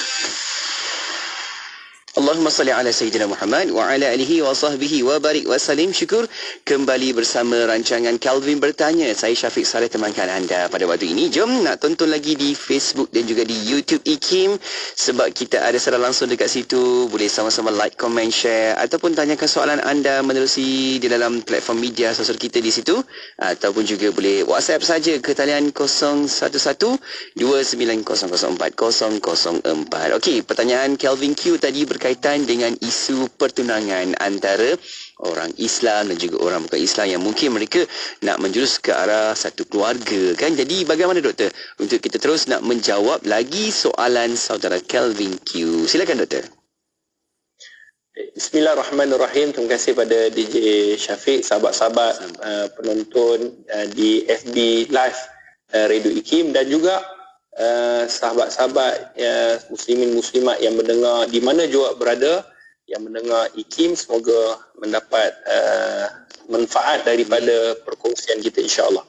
S14: Allahumma salli ala Sayyidina Muhammad wa ala alihi wa sahbihi wa barik wa salim. Syukur kembali bersama rancangan Calvin Bertanya. Saya Syafiq Saleh temankan anda pada waktu ini. Jom nak tonton lagi di Facebook dan juga di YouTube IKIM, sebab kita ada secara langsung dekat situ. Boleh sama-sama like, comment, share ataupun tanyakan soalan anda menerusi di dalam platform media sosial kita di situ, ataupun juga boleh WhatsApp saja ke talian 011-2904-004. Okey, pertanyaan Calvin Q tadi berkaitan dengan isu pertunangan antara orang Islam dan juga orang bukan Islam yang mungkin mereka nak menjurus ke arah satu keluarga, kan? Jadi bagaimana doktor untuk kita terus nak menjawab lagi soalan saudara Calvin Q? Silakan doktor.
S7: Bismillahirrahmanirrahim. Terima kasih pada DJ Syafiq, sahabat-sahabat penonton di FB Live Radio IKIM dan juga sahabat-sahabat muslimin muslimat yang mendengar di mana juga berada yang mendengar IKIM, semoga mendapat manfaat daripada perkongsian kita, insya-Allah.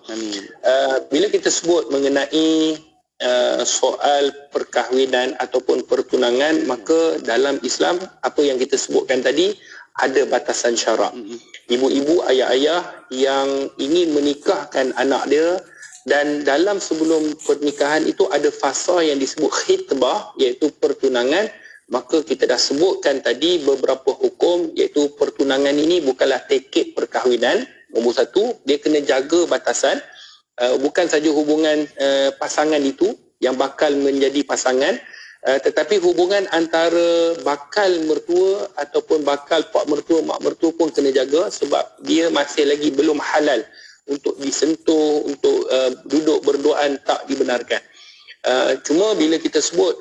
S7: Bila kita sebut mengenai soal perkahwinan ataupun pertunangan, maka dalam Islam apa yang kita sebutkan tadi ada batasan syarak. Ibu-ibu, ayah-ayah yang ingin menikahkan anak dia, dan dalam sebelum pernikahan itu ada fasa yang disebut khitbah, iaitu pertunangan. Maka kita dah sebutkan tadi beberapa hukum, iaitu pertunangan ini bukanlah tiket perkahwinan. Nombor satu, dia kena jaga batasan. Bukan saja hubungan pasangan itu yang bakal menjadi pasangan, tetapi hubungan antara bakal mertua ataupun bakal pak mertua, mak mertua pun kena jaga, sebab dia masih lagi belum halal untuk disentuh, untuk duduk berduaan, tak dibenarkan. Cuma bila kita sebut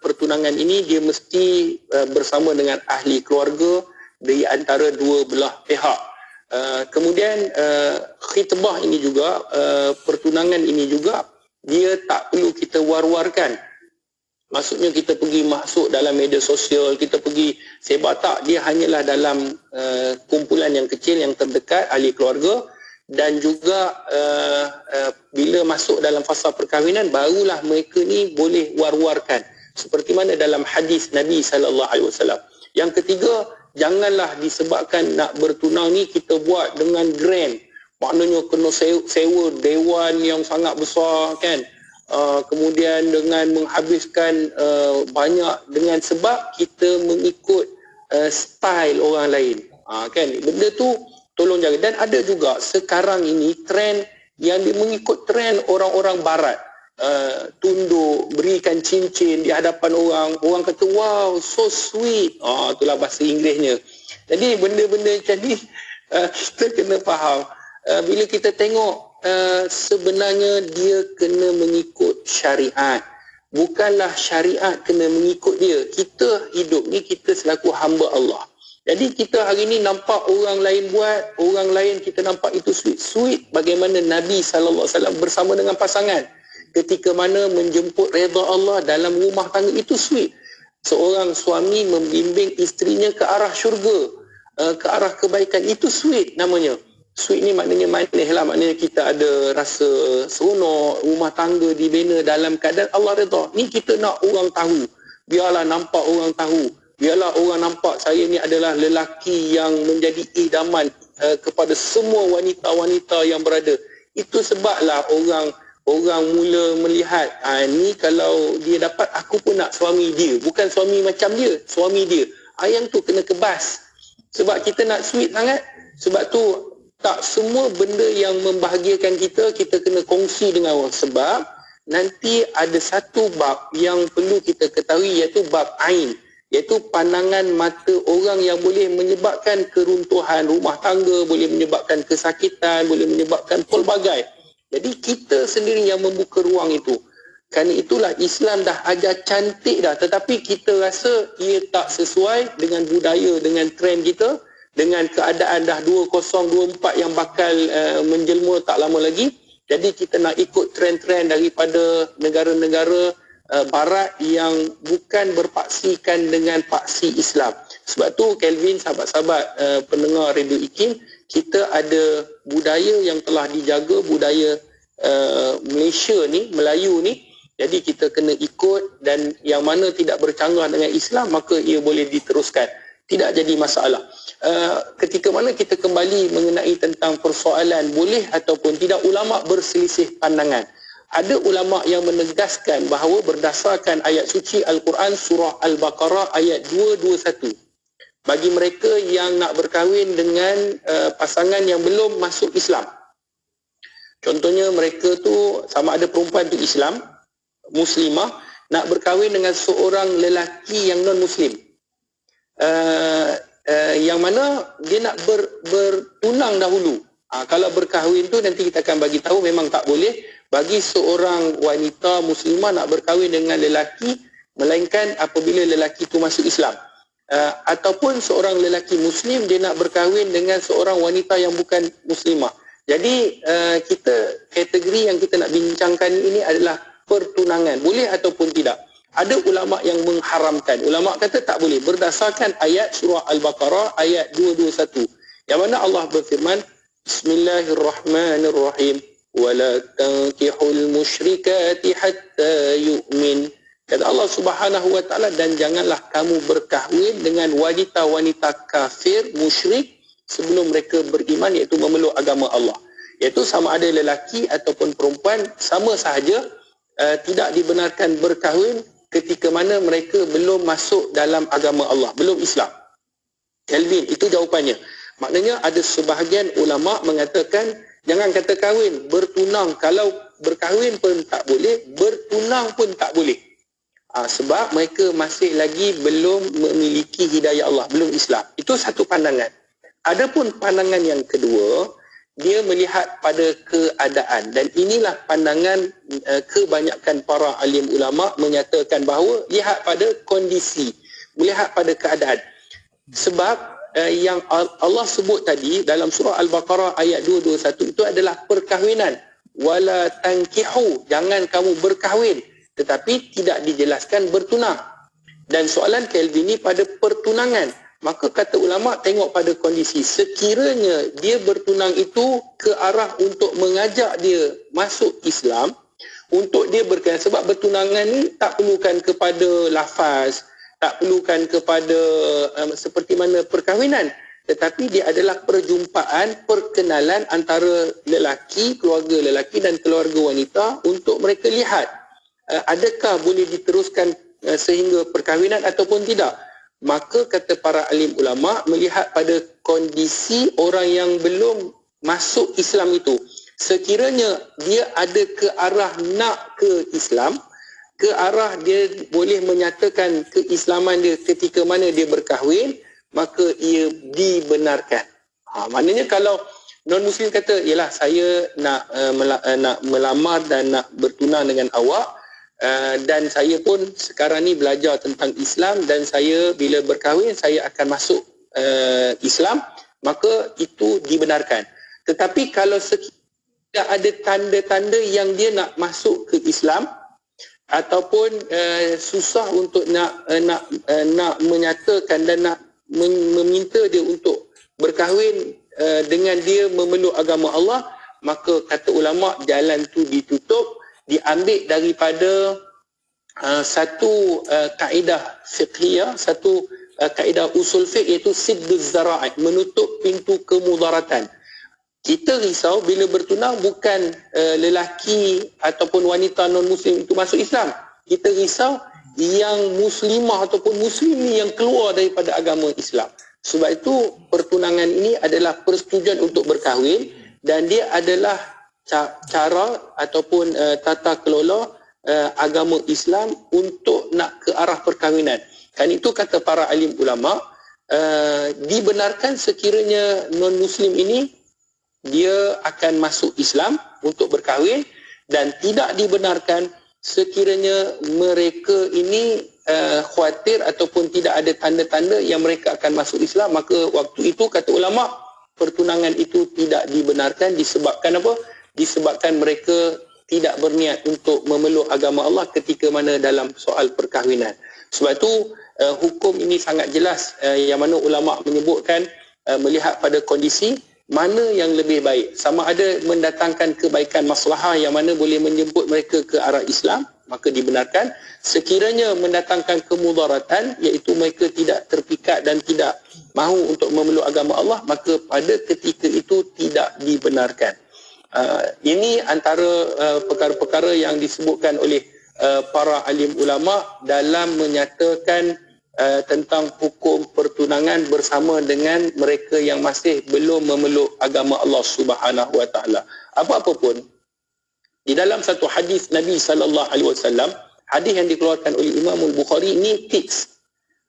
S7: pertunangan ini, dia mesti bersama dengan ahli keluarga di antara dua belah pihak. Kemudian khitbah ini juga, pertunangan ini juga, dia tak perlu kita war-warkan. Maksudnya kita pergi masuk dalam media sosial, kita pergi sebar, tak. Dia hanyalah dalam kumpulan yang kecil, yang terdekat, ahli keluarga. Dan juga bila masuk dalam fasa perkahwinan, barulah mereka ni boleh war-warkan. Seperti mana dalam hadis Nabi SAW. Yang ketiga, janganlah disebabkan nak bertunang ni kita buat dengan grand. Maknanya kena sewa dewan yang sangat besar, kan? Kemudian dengan menghabiskan banyak, dengan sebab kita mengikut style orang lain. Kan benda tu tolong jaga. Dan ada juga sekarang ini trend yang mengikut trend orang-orang barat. Tunduk, berikan cincin di hadapan orang kata wow so sweet, itulah bahasa Inggerisnya. Jadi benda-benda macam ni kita kena faham, bila kita tengok sebenarnya dia kena mengikut syariat, bukanlah syariat kena mengikut dia. Kita hidup ni, kita selaku hamba Allah. Jadi kita hari ni nampak orang lain buat, orang lain kita nampak itu sweet. Bagaimana Nabi SAW bersama dengan pasangan, ketika mana menjemput redha Allah dalam rumah tangga itu sweet. Seorang suami membimbing isterinya ke arah syurga, ke arah kebaikan, itu sweet namanya. Sweet ni maknanya manis lah, maknanya kita ada rasa seronok, rumah tangga dibina dalam keadaan Allah redha. Ni kita nak orang tahu, biarlah nampak orang tahu, biarlah orang nampak saya ni adalah lelaki yang menjadi idaman kepada semua wanita-wanita yang berada. Itu sebablah orang mula melihat, ni kalau dia dapat, aku pun nak suami dia. Bukan suami macam dia, suami dia. Yang tu kena kebas. Sebab kita nak sweet sangat. Sebab tu tak semua benda yang membahagiakan kita kena kongsi dengan orang. Sebab nanti ada satu bab yang perlu kita ketahui, iaitu bab ain, iaitu pandangan mata orang yang boleh menyebabkan keruntuhan rumah tangga, boleh menyebabkan kesakitan, boleh menyebabkan pelbagai. Jadi kita sendiri yang membuka ruang itu. Kerana itulah Islam dah ajar cantik dah, tetapi kita rasa ia tak sesuai dengan budaya, dengan trend kita, dengan keadaan dah 2024 yang bakal menjelma tak lama lagi. Jadi kita nak ikut trend-trend daripada negara-negara barat yang bukan berpaksikan dengan paksi Islam. Sebab tu Kelvin, sahabat-sahabat pendengar Radio IKIM, kita ada budaya yang telah dijaga, budaya Malaysia ni, Melayu ni. Jadi kita kena ikut, dan yang mana tidak bercanggah dengan Islam maka ia boleh diteruskan, tidak jadi masalah. Ketika mana kita kembali mengenai tentang persoalan boleh ataupun tidak, ulama berselisih pandangan. Ada ulama yang menegaskan bahawa berdasarkan ayat suci Al-Quran surah Al-Baqarah ayat 221, bagi mereka yang nak berkahwin dengan pasangan yang belum masuk Islam. Contohnya mereka tu sama ada perempuan tu Islam, Muslimah, nak berkahwin dengan seorang lelaki yang non-Muslim, yang mana dia nak bertunang dahulu. Kalau berkahwin tu nanti kita akan bagi tahu memang tak boleh bagi seorang wanita Muslimah nak berkahwin dengan lelaki, melainkan apabila lelaki itu masuk Islam. Ataupun seorang lelaki Muslim dia nak berkahwin dengan seorang wanita yang bukan Muslimah. Jadi kita kategori yang kita nak bincangkan ini adalah pertunangan, boleh ataupun tidak. Ada ulama yang mengharamkan. Ulama kata tak boleh berdasarkan ayat surah Al-Baqarah ayat 221, yang mana Allah berfirman, Bismillahirrahmanirrahim, wala tankihul musyrikati hatta yu'min. Kata Allah Subhanahu wa taala, dan janganlah kamu berkahwin dengan wanita-wanita kafir musyrik sebelum mereka beriman, iaitu memeluk agama Allah. Iaitu sama ada lelaki ataupun perempuan, sama sahaja, tidak dibenarkan berkahwin ketika mana mereka belum masuk dalam agama Allah, belum Islam. Kelvin, itu jawapannya. Maknanya ada sebahagian ulama mengatakan jangan kata kahwin, bertunang. Kalau berkahwin pun tak boleh, bertunang pun tak boleh. Sebab mereka masih lagi belum memiliki hidayah Allah, belum Islam. Itu satu pandangan. Adapun pandangan yang kedua, dia melihat pada keadaan, dan inilah pandangan kebanyakan para alim ulama menyatakan bahawa lihat pada kondisi, melihat pada keadaan. Sebab yang Allah sebut tadi dalam surah Al-Baqarah ayat 221 itu adalah perkahwinan. Wala tankihu, jangan kamu berkahwin, tetapi tidak dijelaskan bertunang. Dan soalan Kelvin ni pada pertunangan. Maka kata ulama, tengok pada kondisi. Sekiranya dia bertunang itu ke arah untuk mengajak dia masuk Islam, untuk dia berkahwin. Sebab bertunangan ni tak perlukan kepada lafaz, tak perlukan kepada seperti mana perkahwinan, tetapi dia adalah perjumpaan, perkenalan antara lelaki, keluarga lelaki dan keluarga wanita, untuk mereka lihat adakah boleh diteruskan sehingga perkahwinan ataupun tidak. maka kata para alim ulama melihat pada kondisi orang yang belum masuk Islam itu, sekiranya dia ada ke arah nak ke Islam, ke arah dia boleh menyatakan keislaman dia ketika mana dia berkahwin, maka ia dibenarkan. Maknanya kalau non-Muslim kata, yalah saya nak melamar dan nak bertunang dengan awak, dan saya pun sekarang ni belajar tentang Islam dan saya bila berkahwin saya akan masuk Islam, maka itu dibenarkan. Tetapi kalau sekiranya ada tanda-tanda yang dia nak masuk ke Islam ataupun susah untuk nak menyatakan dan nak meminta dia untuk berkahwin dengan dia memeluk agama Allah, maka kata ulama jalan tu ditutup, diambil daripada satu kaedah fiqhiyah, satu kaedah usul fiqh, iaitu sidduz zara'i, menutup pintu kemudaratan. Kita risau bila bertunang bukan lelaki ataupun wanita non-Muslim itu masuk Islam. Kita risau yang muslimah ataupun muslim yang keluar daripada agama Islam. Sebab itu pertunangan ini adalah persetujuan untuk berkahwin dan dia adalah cara ataupun tata kelola agama Islam untuk nak ke arah perkahwinan. Kan itu kata para alim ulama, dibenarkan sekiranya non-Muslim ini dia akan masuk Islam untuk berkahwin, dan tidak dibenarkan sekiranya mereka ini khawatir ataupun tidak ada tanda-tanda yang mereka akan masuk Islam, maka waktu itu kata ulama pertunangan itu tidak dibenarkan. Disebabkan apa? Disebabkan mereka tidak berniat untuk memeluk agama Allah ketika mana dalam soal perkahwinan. Sebab itu hukum ini sangat jelas, yang mana ulama menyebutkan melihat pada kondisi mana yang lebih baik, sama ada mendatangkan kebaikan maslahah yang mana boleh menjemput mereka ke arah Islam, maka dibenarkan. Sekiranya mendatangkan kemudaratan, iaitu mereka tidak terpikat dan tidak mahu untuk memeluk agama Allah, maka pada ketika itu tidak dibenarkan. Ini antara perkara-perkara yang disebutkan oleh para alim ulama dalam menyatakan tentang hukum pertunangan bersama dengan mereka yang masih belum memeluk agama Allah Subhanahu Wa Taala. Apa-apa pun, di dalam satu hadis Nabi sallallahu alaihi wasallam, hadis yang dikeluarkan oleh Imam Al-Bukhari, ni tips.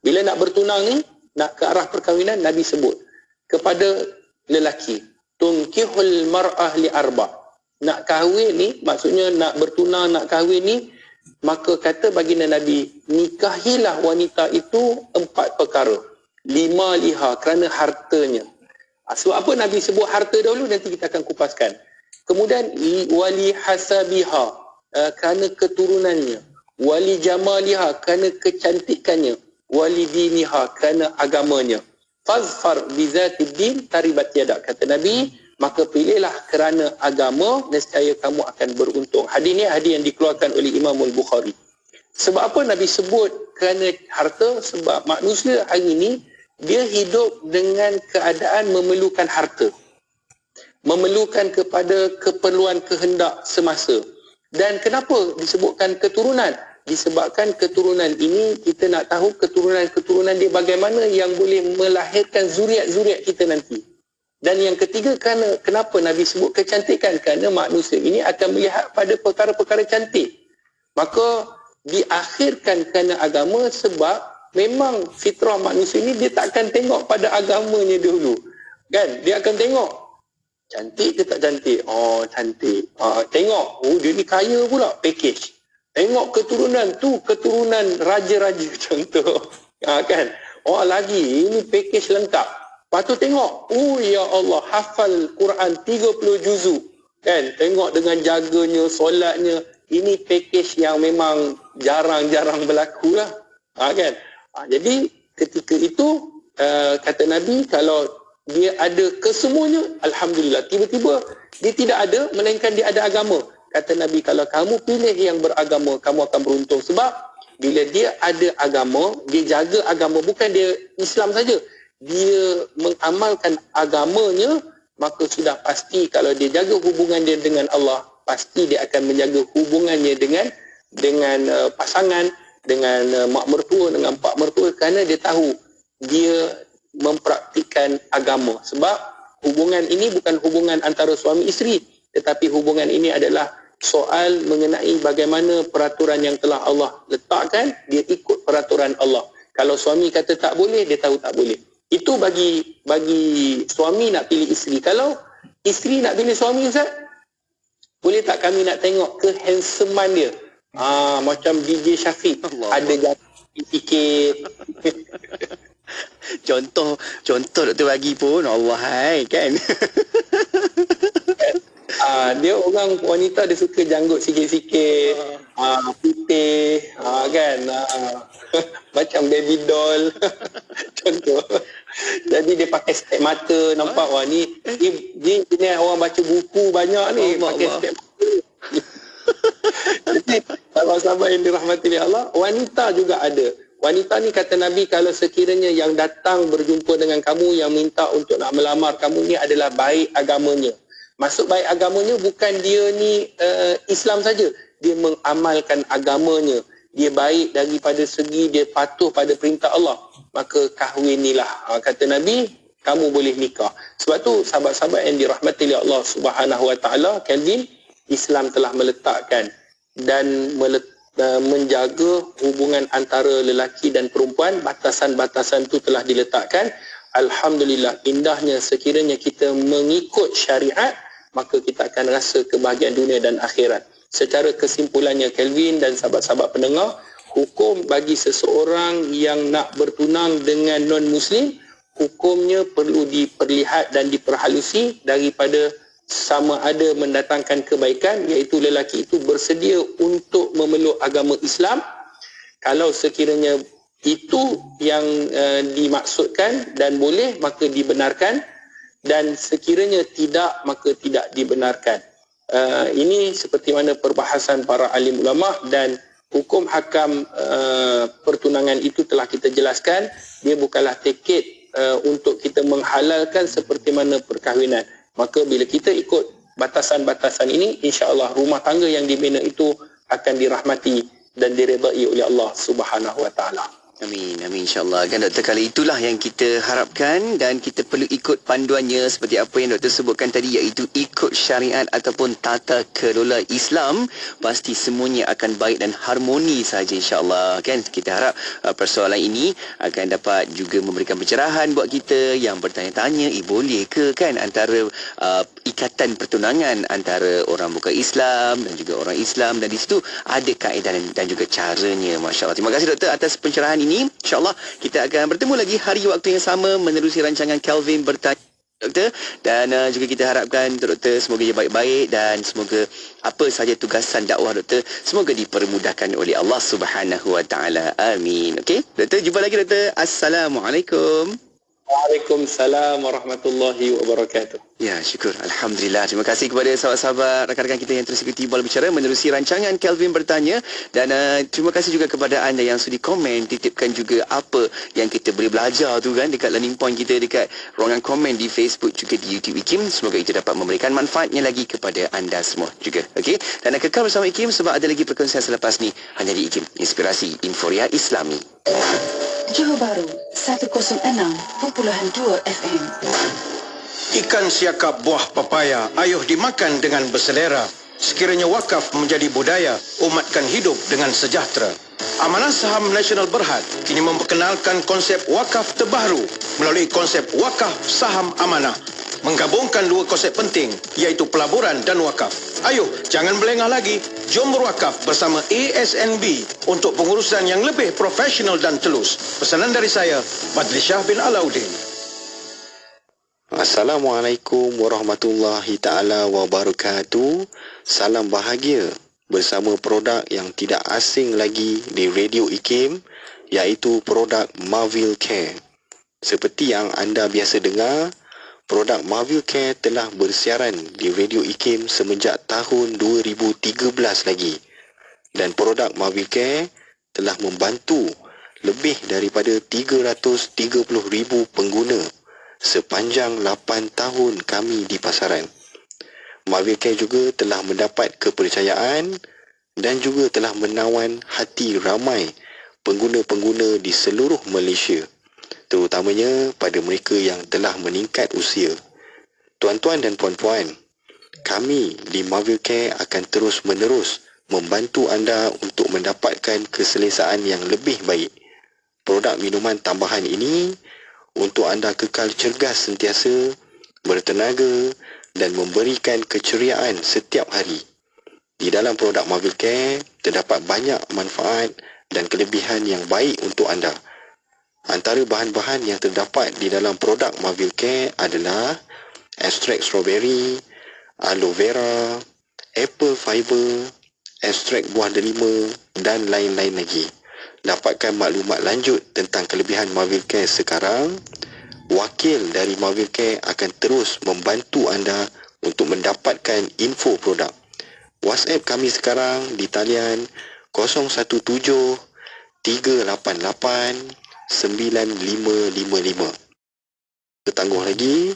S7: Bila nak bertunang ni, nak ke arah perkahwinan, Nabi sebut kepada lelaki, tunkihul mar'ah li arba'. Nak kahwin ni, maksudnya nak bertunang, nak kahwin ni, maka kata baginda Nabi, nikahilah wanita itu 4 perkara. 5 liha, kerana hartanya. Sebab apa Nabi sebut harta dahulu, nanti kita akan kupaskan. Kemudian wali hasabiha, kerana keturunannya. Wali jamaliha, kerana kecantikannya. Wali diniha, kerana agamanya. Fazfar bizatid din taribat yadak, kata Nabi, maka pilihlah kerana agama, nescaya kamu akan beruntung. Hadis ni hadis yang dikeluarkan oleh Imam Al-Bukhari. Sebab apa Nabi sebut kerana harta? Sebab manusia hari ini dia hidup dengan keadaan memerlukan harta, memerlukan kepada keperluan kehendak semasa. Dan kenapa disebutkan keturunan? Disebabkan keturunan ini kita nak tahu keturunan-keturunan dia bagaimana yang boleh melahirkan zuriat-zuriat kita nanti. Dan yang ketiga, kenapa Nabi sebut kecantikan? Kerana manusia ini akan melihat pada perkara-perkara cantik. Maka diakhirkan kerana agama, sebab memang fitrah manusia ini dia tak akan tengok pada agamanya dulu. Kan? Dia akan tengok cantik ke tak cantik? Oh, cantik. Tengok, oh dia ni kaya pula, package. Tengok keturunan tu, keturunan raja-raja contoh. Kan? Oh lagi, ini package lengkap. Lepas tu tengok, oh ya Allah, hafal Quran 30 juzu. Kan? Tengok dengan jaganya, solatnya. Ini package yang memang jarang-jarang berlaku lah. Kan? Jadi ketika itu, kata Nabi, kalau dia ada kesemuanya, Alhamdulillah. Tiba-tiba dia tidak ada, melainkan dia ada agama. Kata Nabi, kalau kamu pilih yang beragama, kamu akan beruntung. Sebab bila dia ada agama, dia jaga agama, bukan dia Islam saja, dia mengamalkan agamanya, maka sudah pasti kalau dia jaga hubungan dia dengan Allah, pasti dia akan menjaga hubungannya dengan pasangan, dengan mak mertua, dengan pak mertua, kerana dia tahu dia mempraktikkan agama. Sebab hubungan ini bukan hubungan antara suami isteri, tetapi hubungan ini adalah soal mengenai bagaimana peraturan yang telah Allah letakkan, dia ikut peraturan Allah. Kalau suami kata tak boleh, dia tahu tak boleh. Itu bagi suami nak pilih isteri. Kalau isteri nak pilih suami, Ustaz, boleh tak kami nak tengok kehandsomean dia? Macam DJ Syafiq, ada ganti sikit.
S14: Contoh doktor bagi pun Allah kan.
S7: Dia orang wanita dia suka janggut sikit-sikit, putih, kan, macam baby doll. Contoh. Jadi dia pakai step mata, nampak wah ni orang baca buku banyak ni pakai step mata. Jadi sahabat-sahabat yang dirahmati oleh Allah, wanita juga ada. Wanita ni kata Nabi, kalau sekiranya yang datang berjumpa dengan kamu yang minta untuk nak melamar kamu ni adalah baik agamanya. Maksud baik agamanya bukan dia ni Islam saja, dia mengamalkan agamanya, dia baik daripada segi dia patuh pada perintah Allah, maka kahwinilah. Kata Nabi, kamu boleh nikah. Sebab tu sahabat-sahabat yang dirahmati oleh Allah Subhanahu Wa Taala, Kelvin, Islam telah meletakkan dan menjaga hubungan antara lelaki dan perempuan. Batasan-batasan itu telah diletakkan. Alhamdulillah, indahnya sekiranya kita mengikut syariat, maka kita akan rasa kebahagiaan dunia dan akhirat. Secara kesimpulannya, Kelvin dan sahabat-sahabat pendengar, hukum bagi seseorang yang nak bertunang dengan non-Muslim, hukumnya perlu diperlihat dan diperhalusi daripada sama ada mendatangkan kebaikan, iaitu lelaki itu bersedia untuk memeluk agama Islam. Kalau sekiranya itu yang dimaksudkan dan boleh, maka dibenarkan, dan sekiranya tidak, maka tidak dibenarkan. Ini seperti mana perbahasan para alim ulama, dan hukum hakam pertunangan itu telah kita jelaskan. Dia bukanlah tiket untuk kita menghalalkan seperti mana perkahwinan. Maka bila kita ikut batasan-batasan ini, insya-Allah rumah tangga yang dibina itu akan dirahmati dan diredai oleh Allah Subhanahu Wa Taala.
S14: Amin, amin, insyaAllah. Kan doktor, kali itulah yang kita harapkan, dan kita perlu ikut panduannya seperti apa yang doktor sebutkan tadi, iaitu ikut syariat ataupun tata kelola Islam. Pasti semuanya akan baik dan harmoni saja, insyaAllah. Kan kita harap persoalan ini akan dapat juga memberikan pencerahan buat kita yang bertanya-tanya, boleh ke kan antara ikatan pertunangan antara orang bukan Islam dan juga orang Islam, dan di situ ada kaedah dan juga caranya. Masya-Allah. Terima kasih doktor atas pencerahan ini. InsyaAllah kita akan bertemu lagi hari waktu yang sama menerusi rancangan Kelvin Bertanya, doktor. Dan juga kita harapkan doktor semoga ia baik-baik, dan semoga apa sahaja tugasan dakwah doktor semoga dipermudahkan oleh Allah Subhanahu Wa Taala. Amin. Okey, doktor, jumpa lagi doktor. Assalamualaikum.
S7: Waalaikumsalam warahmatullahi wabarakatuh.
S14: Ya, syukur. Alhamdulillah. Terima kasih kepada sahabat-sahabat, rakan-rakan kita yang terus ikuti Bola Bicara menerusi rancangan Kelvin Bertanya. Dan terima kasih juga kepada anda yang sudi komen, titipkan juga apa yang kita boleh belajar tu kan dekat learning point kita, dekat ruangan komen di Facebook juga di YouTube IKIM. Semoga itu dapat memberikan manfaatnya lagi kepada anda semua juga. Okey. Dan kekal bersama IKIM sebab ada lagi perkongsian selepas ni hanya di IKIM, Inspirasi Inforia Islami.
S13: Johor Bahru 106.2 FM.
S17: Ikan siakap buah papaya, ayuh dimakan dengan berselera. Sekiranya wakaf menjadi budaya, umatkan hidup dengan sejahtera. Amanah Saham Nasional Berhad kini memperkenalkan konsep wakaf terbaru melalui konsep wakaf saham amanah. Menggabungkan dua konsep penting, iaitu pelaburan dan wakaf. Ayuh, jangan melengah lagi. Jom berwakaf bersama ASNB untuk pengurusan yang lebih profesional dan telus. Pesanan dari saya, Badli Shah bin Alauddin.
S18: Assalamualaikum warahmatullahi ta'ala wabarakatuh. Salam bahagia bersama produk yang tidak asing lagi di Radio IKIM, iaitu produk Marvil Care. Seperti yang anda biasa dengar, produk Marvil Care telah bersiaran di Radio IKIM semenjak tahun 2013 lagi. Dan produk Marvil Care telah membantu lebih daripada 330,000 pengguna sepanjang 8 tahun kami di pasaran. Marvil Care juga telah mendapat kepercayaan dan juga telah menawan hati ramai pengguna-pengguna di seluruh Malaysia. terutamanya pada mereka yang telah meningkat usia. Tuan-tuan dan puan-puan, kami di Marvel Care akan terus-menerus membantu anda untuk mendapatkan keselesaan yang lebih baik. Produk minuman tambahan ini untuk anda kekal cergas sentiasa, bertenaga dan memberikan keceriaan setiap hari. Di dalam produk Marvel Care terdapat banyak manfaat dan kelebihan yang baik untuk anda. Antara bahan-bahan yang terdapat di dalam produk Marvel Care adalah ekstrak strawberry, aloe vera, apple fiber, ekstrak buah delima dan lain-lain lagi. Dapatkan maklumat lanjut tentang kelebihan Marvel Care sekarang. Wakil dari Marvel Care akan terus membantu anda untuk mendapatkan info produk. WhatsApp kami sekarang di talian 017-388-9555. Ketangguh lagi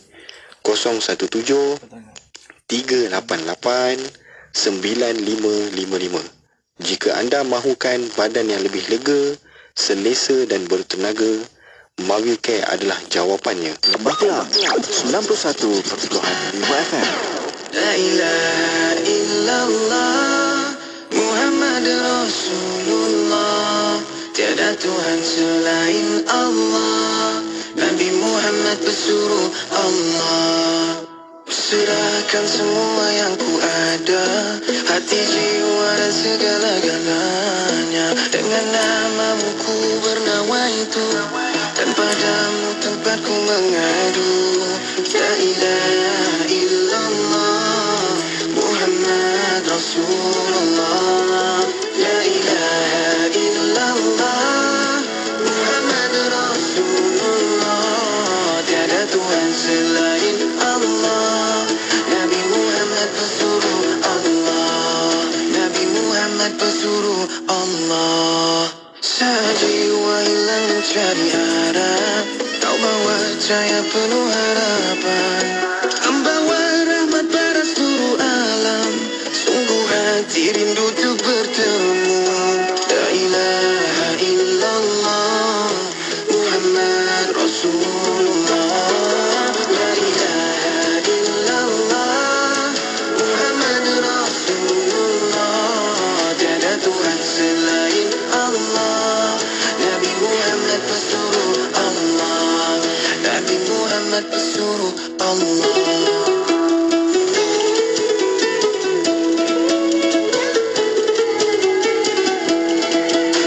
S18: 017-388-9555. Jika anda mahukan badan yang lebih lega, selesa dan bertenaga, Marvel Care adalah jawapannya.
S2: Baklah 91.5 FM.
S9: La ilaha illallah Muhammad Rasulullah. Tiada Tuhan selain Allah. Nabi Muhammad pesuruh Allah. Serahkan semua yang ku ada, hati, jiwa dan segala-galanya. Dengan namamu ku bernawa itu, dan padamu tempatku mengadu. La ilaha illallah Muhammad Rasulullah. La ilaha illallah Muhammad Rasulullah. Tiada Tuhan selain Allah. Nabi Muhammad pesuruh Allah. Nabi Muhammad pesuruh Allah. Sejiwa hilang mencari arah, kau bawa cahaya penuh harapan, membawa rahmat pada seluruh alam. Sungguh hati rindu untuk bertemu. La ilaha illallah Muhammad Rasulullah. La ilaha illallah Muhammad Rasulullah. Tiada Tuhan selain Allah. Nabi Muhammad pesuruh Allah. Nabi Muhammad pesuruh Allah.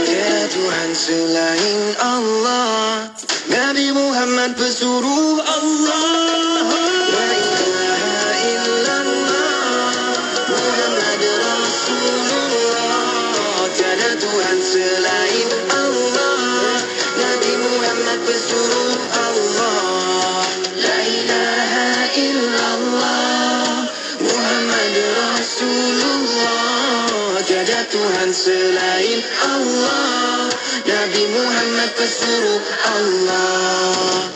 S9: Tiada Tuhan selain Allah. Nabi Muhammad pesuruh Allah. La ilaha illallah Muhammad Rasulullah. Tiada Tuhan selain Allah. Nabi Muhammad pesuruh Allah. La ilaha illallah Muhammad Rasulullah. Tiada Tuhan selain Allah. Nabi Muhammad pesuruh Allah.